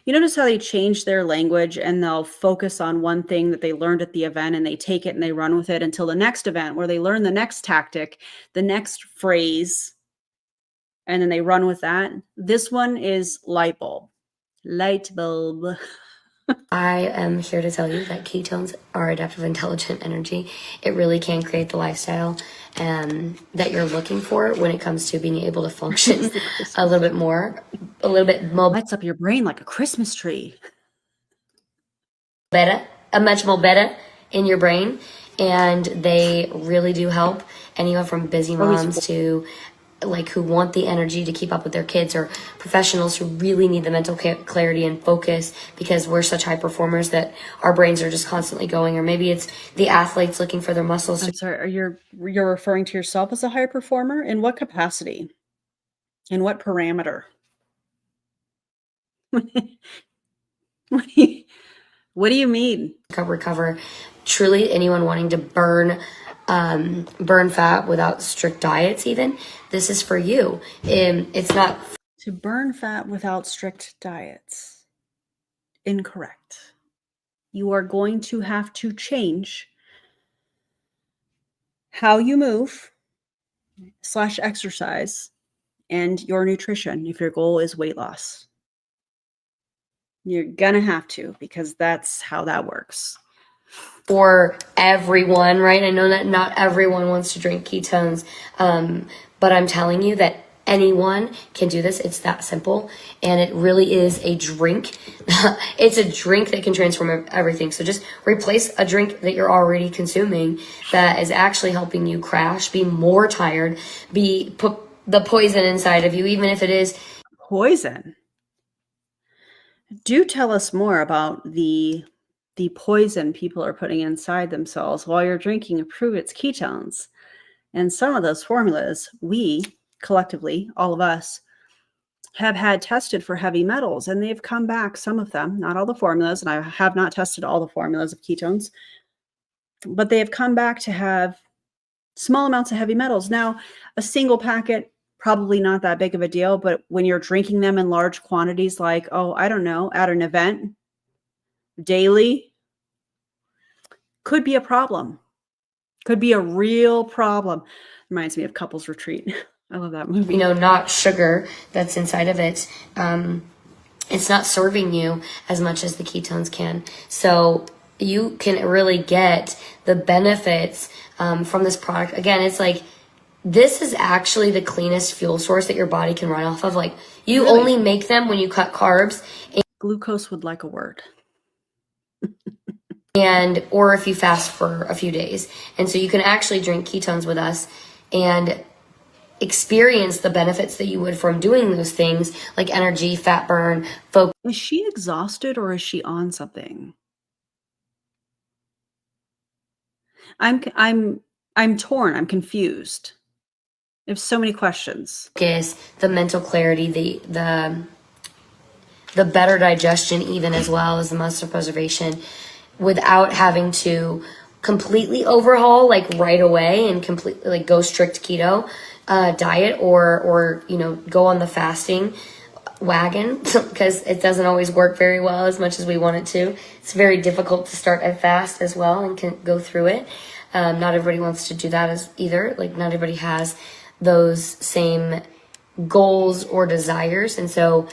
Speaker 1: You notice how they change their language and they'll focus on one thing that they learned at the event and they take it and they run with it until the next event where they learn the next tactic, the next phrase, and then they run with that. This one is light bulb. Light bulb.
Speaker 4: I am here to tell you that ketones are adaptive intelligent energy. It really can create the lifestyle that you're looking for when it comes to being able to function a little bit more
Speaker 1: Lights up your brain like a Christmas tree.
Speaker 4: better, much more better in your brain. And they really do help anyone from busy moms to like who want the energy to keep up with their kids, or professionals who really need the mental clarity and focus because we're such high performers that our brains are just constantly going. Or maybe it's the athletes looking for their muscles.
Speaker 1: I'm sorry, you're referring to yourself as a high performer? In what capacity? In what parameter? What do you mean?
Speaker 4: Recover. Truly, anyone wanting to burn fat without strict diets, even this is for you. It's not
Speaker 1: To burn fat without strict diets. Incorrect. You are going to have to change how you move / exercise and your nutrition if your goal is weight loss. You're gonna have to, because that's how that works.
Speaker 4: For everyone, right? I know that not everyone wants to drink ketones, but I'm telling you that anyone can do this. It's that simple, and it really is a drink. It's a drink that can transform everything. So just replace a drink that you're already consuming that is actually helping you crash, be more tired, put the poison inside of you, even if it is
Speaker 1: Poison. Do tell us more about the poison people are putting inside themselves while you're drinking Pruvit's ketones. And some of those formulas, we collectively, all of us, have had tested for heavy metals, and they've come back, some of them, not all the formulas, and I have not tested all the formulas of ketones, but they have come back to have small amounts of heavy metals. Now, a single packet, probably not that big of a deal, but when you're drinking them in large quantities, like, oh, I don't know, at an event, daily, could be a problem. Could be a real problem. Reminds me of Couples Retreat. I love that movie.
Speaker 4: not sugar that's inside of it. It's not serving you as much as the ketones can. So you can really get the benefits from this product. Again, it's like, this is actually the cleanest fuel source that your body can run off of. Like, you
Speaker 1: Really?
Speaker 4: only make them when you cut carbs.
Speaker 1: Glucose would like a word.
Speaker 4: Or if you fast for a few days. And so you can actually drink ketones with us and experience the benefits that you would from doing those things, like energy, fat burn, focus.
Speaker 1: Is she exhausted or is she on something? I'm torn. I'm confused. I have so many questions.
Speaker 4: The mental clarity, the better digestion, even as well as the muscle preservation, without having to completely overhaul like right away and completely like go strict keto diet or go on the fasting wagon, because it doesn't always work very well as much as we want it to. It's very difficult to start a fast as well and can go through it. Not everybody wants to do that as either. Like, not everybody has those same goals or desires, and so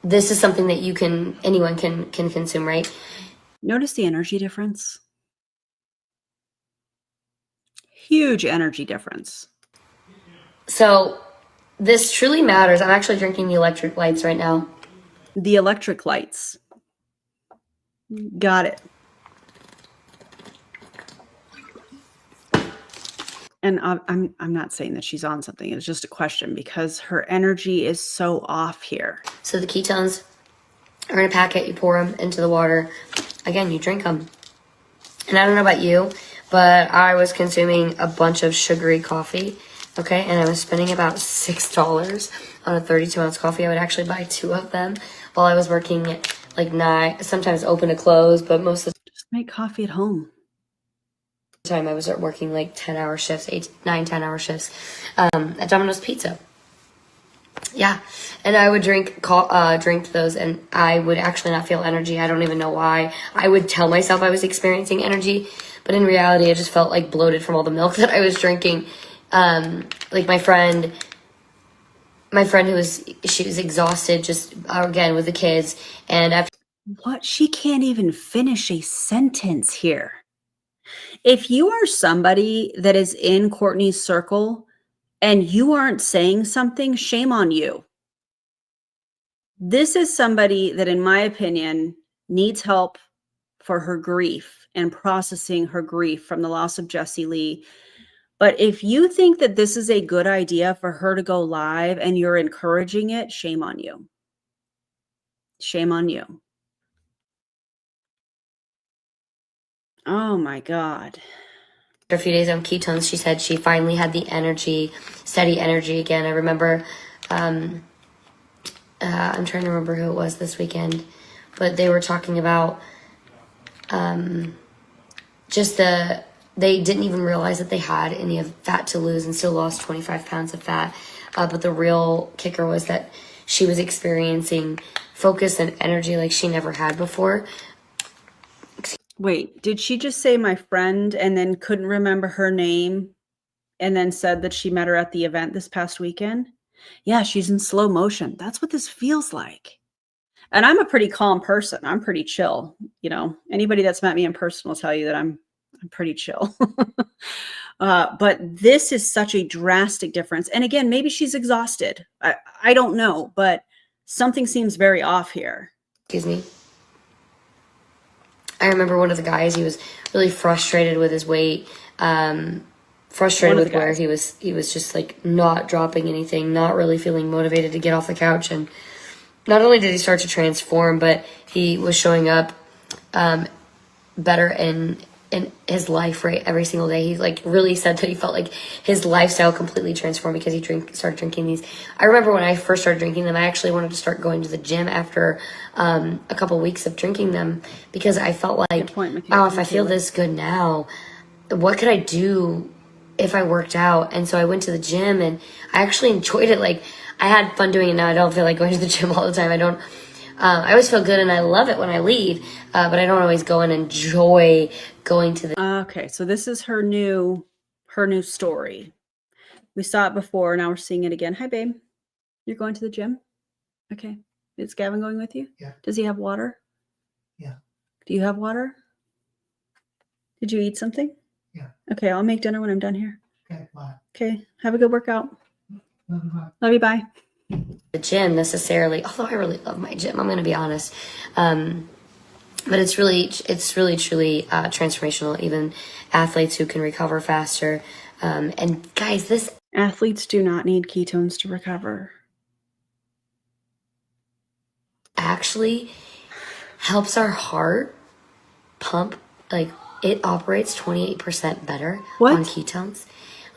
Speaker 4: this is something that anyone can consume, right?
Speaker 1: Notice the energy difference? Huge energy difference.
Speaker 4: So this truly matters. I'm actually drinking the electric lights right now.
Speaker 1: The electric lights. Got it. And I'm not saying that she's on something. It's just a question, because her energy is so off here.
Speaker 4: So the ketones are in a packet. You pour them into the water. Again, you drink them. And I don't know about you, but I was consuming a bunch of sugary coffee, okay? And I was spending about $6 on a 32-ounce coffee. I would actually buy 2 of them while I was working like 9, sometimes open to close, but most of
Speaker 1: Just make coffee at home.
Speaker 4: the time I was working like 10-hour shifts, 10-hour shifts at Domino's Pizza. Yeah, and I would drink those, and I would actually not feel energy. I don't even know why. I would tell myself I was experiencing energy, but in reality, I just felt like bloated from all the milk that I was drinking. Like my friend she was exhausted, just again with the kids, and after
Speaker 1: What? She can't even finish a sentence here. If you are somebody that is in Courtney's circle and you aren't saying something, shame on you. This is somebody that, in my opinion, needs help for her grief and processing her grief from the loss of Jesse Lee. But if you think that this is a good idea for her to go live and you're encouraging it, shame on you. Shame on you. Oh my God.
Speaker 4: a few days on ketones, she said she finally had the energy, steady energy again. I remember, I'm trying to remember who it was this weekend, but they were talking about they didn't even realize that they had any of fat to lose and still lost 25 pounds of fat. But the real kicker was that she was experiencing focus and energy like she never had before.
Speaker 1: Wait, did she just say my friend and then couldn't remember her name and then said that she met her at the event this past weekend. Yeah, she's in slow motion. That's what this feels like. And I'm a pretty calm person. I'm pretty chill. You know, anybody that's met me in person will tell you that I'm pretty chill. But this is such a drastic difference. And again, maybe she's exhausted. I don't know, but something seems very off here.
Speaker 4: Excuse me. I remember one of the guys, he was really frustrated with his weight, frustrated with where he was just like not dropping anything, not really feeling motivated to get off the couch. And not only did he start to transform, but he was showing up better in his life, right? Every single day. He like really said that he felt like his lifestyle completely transformed because he started drinking these. I remember when I first started drinking them, I actually wanted to start going to the gym after a couple weeks of drinking them, because I felt like, oh, if I feel this good now, what could I do if I worked out? And so I went to the gym and I actually enjoyed it. Like, I had fun doing it. Now I don't feel like going to the gym all the time. I always feel good and I love it when I leave, but I don't always go and enjoy going to the.
Speaker 1: Okay, so this is her new story. We saw it before, now we're seeing it again. Hi, babe. You're going to the gym? Okay. Is Gavin going with you?
Speaker 6: Yeah.
Speaker 1: Does he have water?
Speaker 6: Yeah.
Speaker 1: Do you have water? Did you eat something?
Speaker 6: Yeah.
Speaker 1: Okay, I'll make dinner when I'm done here.
Speaker 6: Okay, bye.
Speaker 1: Okay, have a good workout.
Speaker 6: Love you, bye.
Speaker 1: Love you, bye.
Speaker 4: The gym necessarily, although I really love my gym, I'm going to be honest. But it's really truly transformational. Even athletes who can recover faster. And guys, this
Speaker 1: Athletes do not need ketones to recover.
Speaker 4: actually helps our heart pump. Like, it operates 28% better on ketones.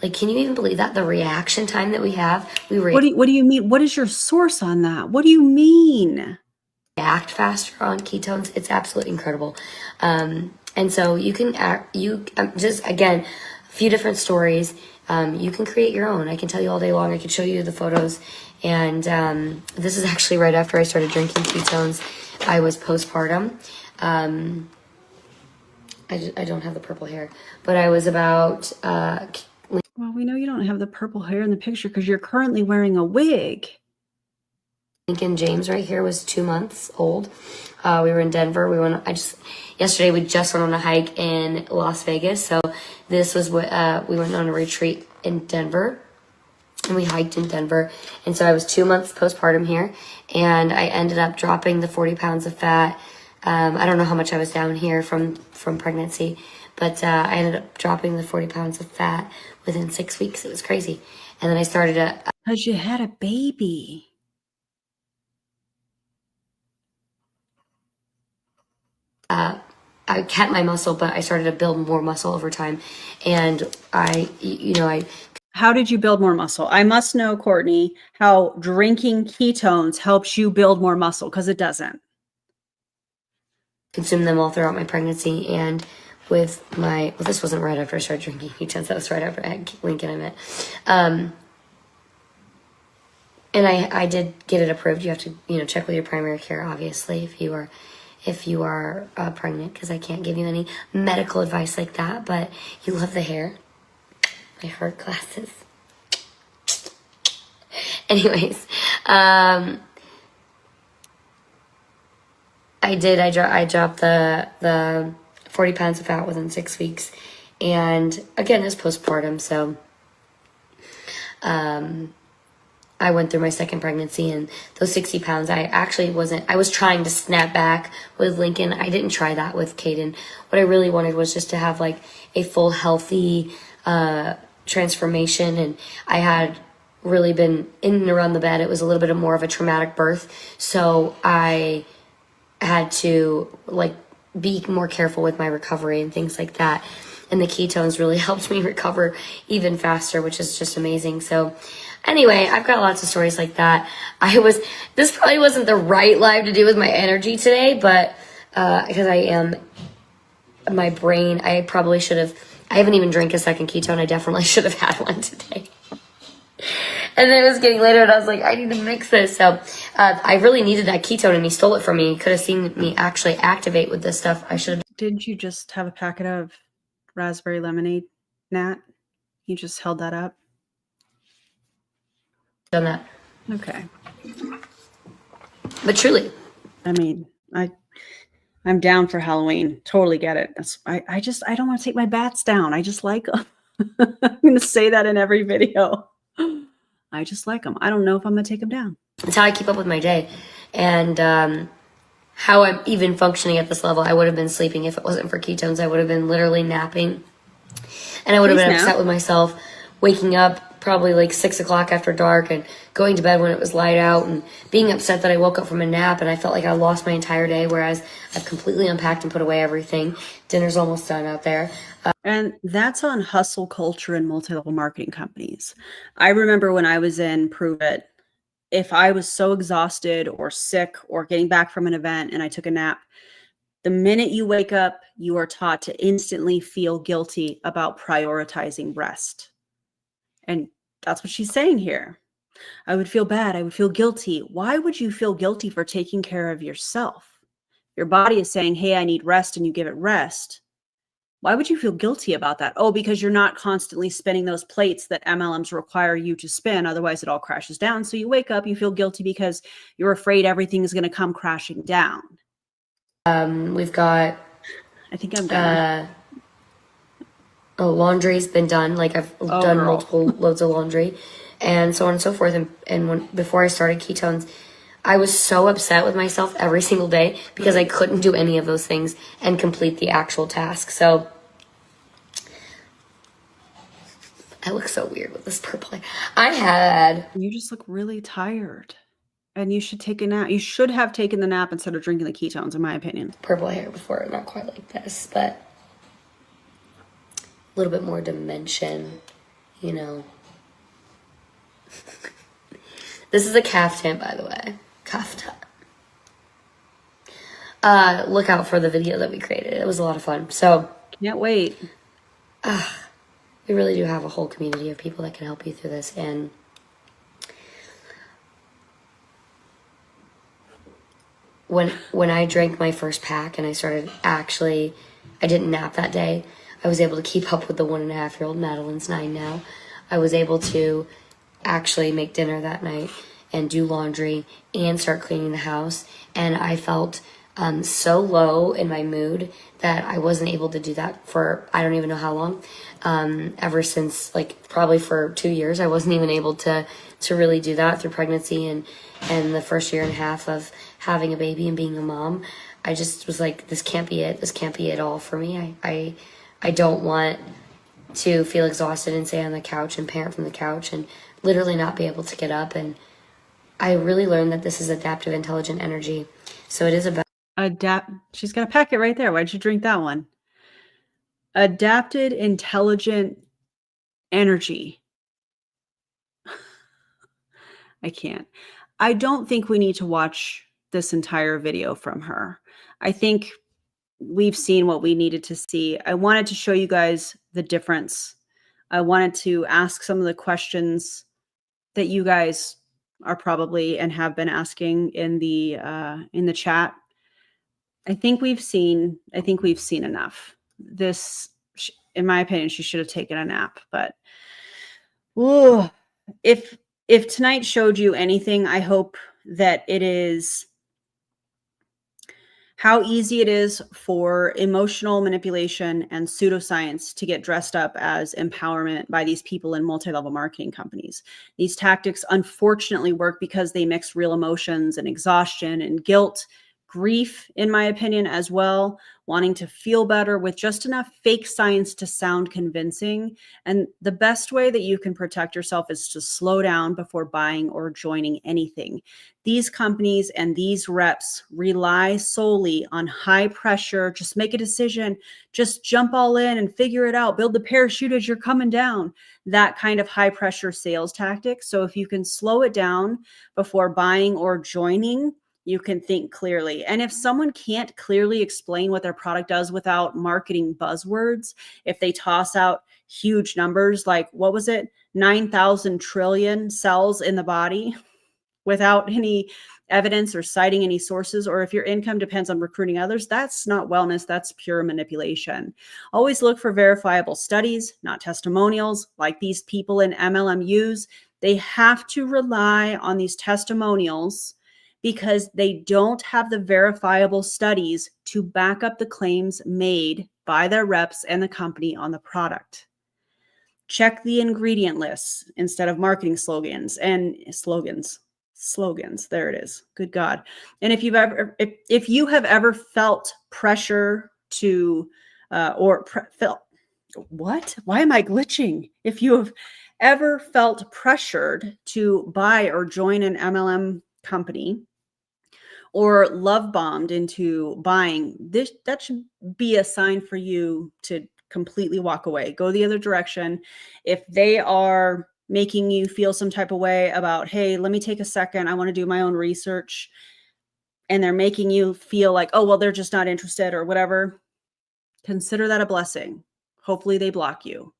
Speaker 4: Like, can you even believe that? The reaction time that we have,
Speaker 1: What do you mean? What is your source on that? What do you mean?
Speaker 4: react faster on ketones. It's absolutely incredible. And so you can just, again, a few different stories. You can create your own. I can tell you all day long. I can show you the photos. And this is actually right after I started drinking ketones. I was postpartum. I don't have the purple hair, but I was about
Speaker 1: Well, we know you don't have the purple hair in the picture because you're currently wearing a wig.
Speaker 4: Lincoln James right here was 2 months old. We were in Denver. Yesterday we just went on a hike in Las Vegas. So this was what we went on a retreat in Denver, and we hiked in Denver. And so I was 2 months postpartum here, and I ended up dropping the 40 pounds of fat. I don't know how much I was down here from pregnancy, but I ended up dropping the 40 pounds of fat within 6 weeks. It was crazy. And then I started
Speaker 1: Because you had a baby.
Speaker 4: I kept my muscle, but I started to build more muscle over time. And
Speaker 1: How did you build more muscle? I must know, Courtney, how drinking ketones helps you build more muscle, because it doesn't.
Speaker 4: consumed them all throughout my pregnancy. And with this wasn't right after I started drinking ketones. That was right after I had Lincoln, I meant. And I did get it approved. You have to, check with your primary care, obviously, if you are pregnant, because I can't give you any medical advice like that. But you love the hair. My heart glasses. Anyways, I dropped the 40 pounds of fat within 6 weeks. And again, it's postpartum, so I went through my second pregnancy, and those 60 pounds, I was trying to snap back with Lincoln. I didn't try that with Caden. What I really wanted was just to have like a full healthy transformation. And I had really been in and around the bed. It was a little bit more of a traumatic birth. So I had to be more careful with my recovery and things like that. And the ketones really helped me recover even faster, which is just amazing. So anyway, I've got lots of stories like that. This probably wasn't the right live to do with my energy today, but because my brain, I probably should have, I haven't even drank a second ketone. I definitely should have had one today. And then it was getting later, and I was like, I need to mix this. So I really needed that ketone, and he stole it from me. You could have seen me actually activate with this stuff. I should have.
Speaker 1: Didn't you just have a packet of raspberry lemonade, Nat? You just held that up.
Speaker 4: Done that.
Speaker 1: Okay.
Speaker 4: But truly,
Speaker 1: I mean, I'm down for Halloween. Totally get it. I don't want to take my bats down. I just like them. I'm going to say that in every video. I just like them. I don't know if I'm going to take them down.
Speaker 4: it's how I keep up with my day. And how I'm even functioning at this level. I would have been sleeping if it wasn't for ketones. I would have been literally napping. And I would have been upset with myself, waking up probably like 6 o'clock after dark and going to bed when it was light out and being upset that I woke up from a nap and I felt like I lost my entire day, whereas I've completely unpacked and put away everything. Dinner's almost done out there.
Speaker 1: And that's on hustle culture and multi-level marketing companies. I remember when I was in Pruvit, if I was so exhausted or sick or getting back from an event and I took a nap, the minute you wake up, you are taught to instantly feel guilty about prioritizing rest. And that's what she's saying here. I would feel bad. I would feel guilty. Why would you feel guilty for taking care of yourself? Your body is saying, hey, I need rest, and you give it rest. Why would you feel guilty about that? Oh, because you're not constantly spinning those plates that MLMs require you to spin. Otherwise, it all crashes down. So you wake up, you feel guilty because you're afraid everything is going to come crashing down.
Speaker 4: We've got...
Speaker 1: I think I'm done.
Speaker 4: Laundry's been done. Like I've done multiple loads of laundry and so on and so forth. And before I started ketones, I was so upset with myself every single day because I couldn't do any of those things and complete the actual task. So I look so weird with this purple hair.
Speaker 1: You just look really tired. And you should take a nap. You should have taken the nap instead of drinking the ketones, in my opinion.
Speaker 4: Purple hair before, not quite like this, but a little bit more dimension, you know. This is a caftan, by the way. Kaftan. Look out for the video that we created. It was a lot of fun. So
Speaker 1: can't wait.
Speaker 4: We really do have a whole community of people that can help you through this. And when I drank my first pack and I started I didn't nap that day. I was able to keep up with the 1.5-year-old. Madeline's 9 now. I was able to actually make dinner that night and do laundry and start cleaning the house. And I felt so low in my mood that I wasn't able to do that for I don't even know how long. Ever since, like, probably for 2 years, I wasn't even able to really do that through pregnancy and the first 1.5 years of having a baby and being a mom. I just was like, this can't be it. This can't be it all for me. I don't want to feel exhausted and stay on the couch and parent from the couch and literally not be able to get up. And I really learned that this is adaptive intelligent energy. So it is about
Speaker 1: She's got a packet right there. Why'd you drink that one? Adapted intelligent energy. I can't. I don't think we need to watch this entire video from her. I think we've seen what we needed to see. I wanted to show you guys the difference. I wanted to ask some of the questions that you guys are probably and have been asking in the chat. I think we've seen enough. This, in my opinion, she should have taken a nap. But ooh, if tonight showed you anything, I hope that it is how easy it is for emotional manipulation and pseudoscience to get dressed up as empowerment by these people in multi-level marketing companies. These tactics unfortunately work because they mix real emotions and exhaustion and guilt, grief, in my opinion, as well, wanting to feel better with just enough fake science to sound convincing. And the best way that you can protect yourself is to slow down before buying or joining anything. These companies and these reps rely solely on high pressure. Just make a decision, just jump all in and figure it out. Build the parachute as you're coming down. That kind of high pressure sales tactic. So if you can slow it down before buying or joining, you can think clearly. And if someone can't clearly explain what their product does without marketing buzzwords, if they toss out huge numbers like, what was it, 9,000 trillion cells in the body, without any evidence or citing any sources, or if your income depends on recruiting others, that's not wellness, that's pure manipulation. Always look for verifiable studies, not testimonials, like these people in MLM use. They have to rely on these testimonials because they don't have the verifiable studies to back up the claims made by their reps and the company on the product. Check the ingredient lists instead of marketing slogans and slogans. There it is. Good God. And if you have ever felt pressure to why am I glitching? If you have ever felt pressured to buy or join an MLM company, or love bombed into buying, that should be a sign for you to completely walk away. Go the other direction. If they are making you feel some type of way about, hey, let me take a second, I want to do my own research, and they're making you feel like, oh, well, they're just not interested or whatever, consider that a blessing. Hopefully they block you.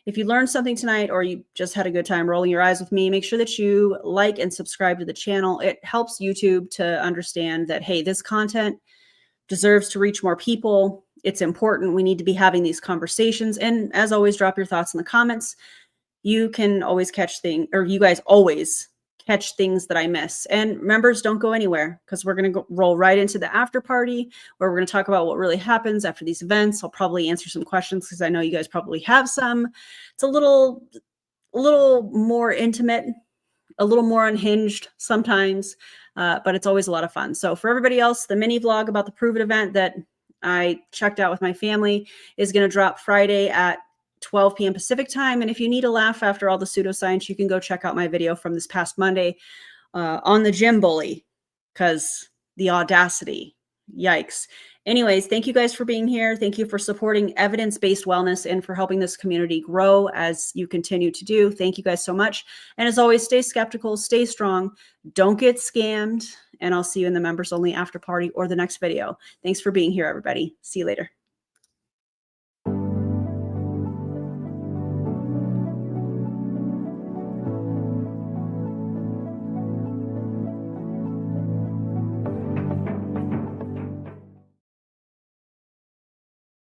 Speaker 1: If you learned something tonight, or you just had a good time rolling your eyes with me, make sure that you like and subscribe to the channel. It helps YouTube to understand that, hey, this content deserves to reach more people. It's important. We need to be having these conversations. And as always, drop your thoughts in the comments. You can always catch things, or you guys always catch things that I miss. And members, don't go anywhere, because we're going to roll right into the after party, where we're going to talk about what really happens after these events. I'll probably answer some questions because I know you guys probably have some. It's a little more intimate, a little more unhinged sometimes, but it's always a lot of fun. So for everybody else, the mini vlog about the Pruvit event that I checked out with my family is going to drop Friday at 12 p.m. Pacific time. And if you need a laugh after all the pseudoscience, you can go check out my video from this past Monday on the gym bully, because the audacity, yikes. Anyways, thank you guys for being here. Thank you for supporting evidence-based wellness and for helping this community grow as you continue to do. Thank you guys so much. And as always, stay skeptical, stay strong, don't get scammed, and I'll see you in the members only after party or the next video. Thanks for being here, everybody. See you later.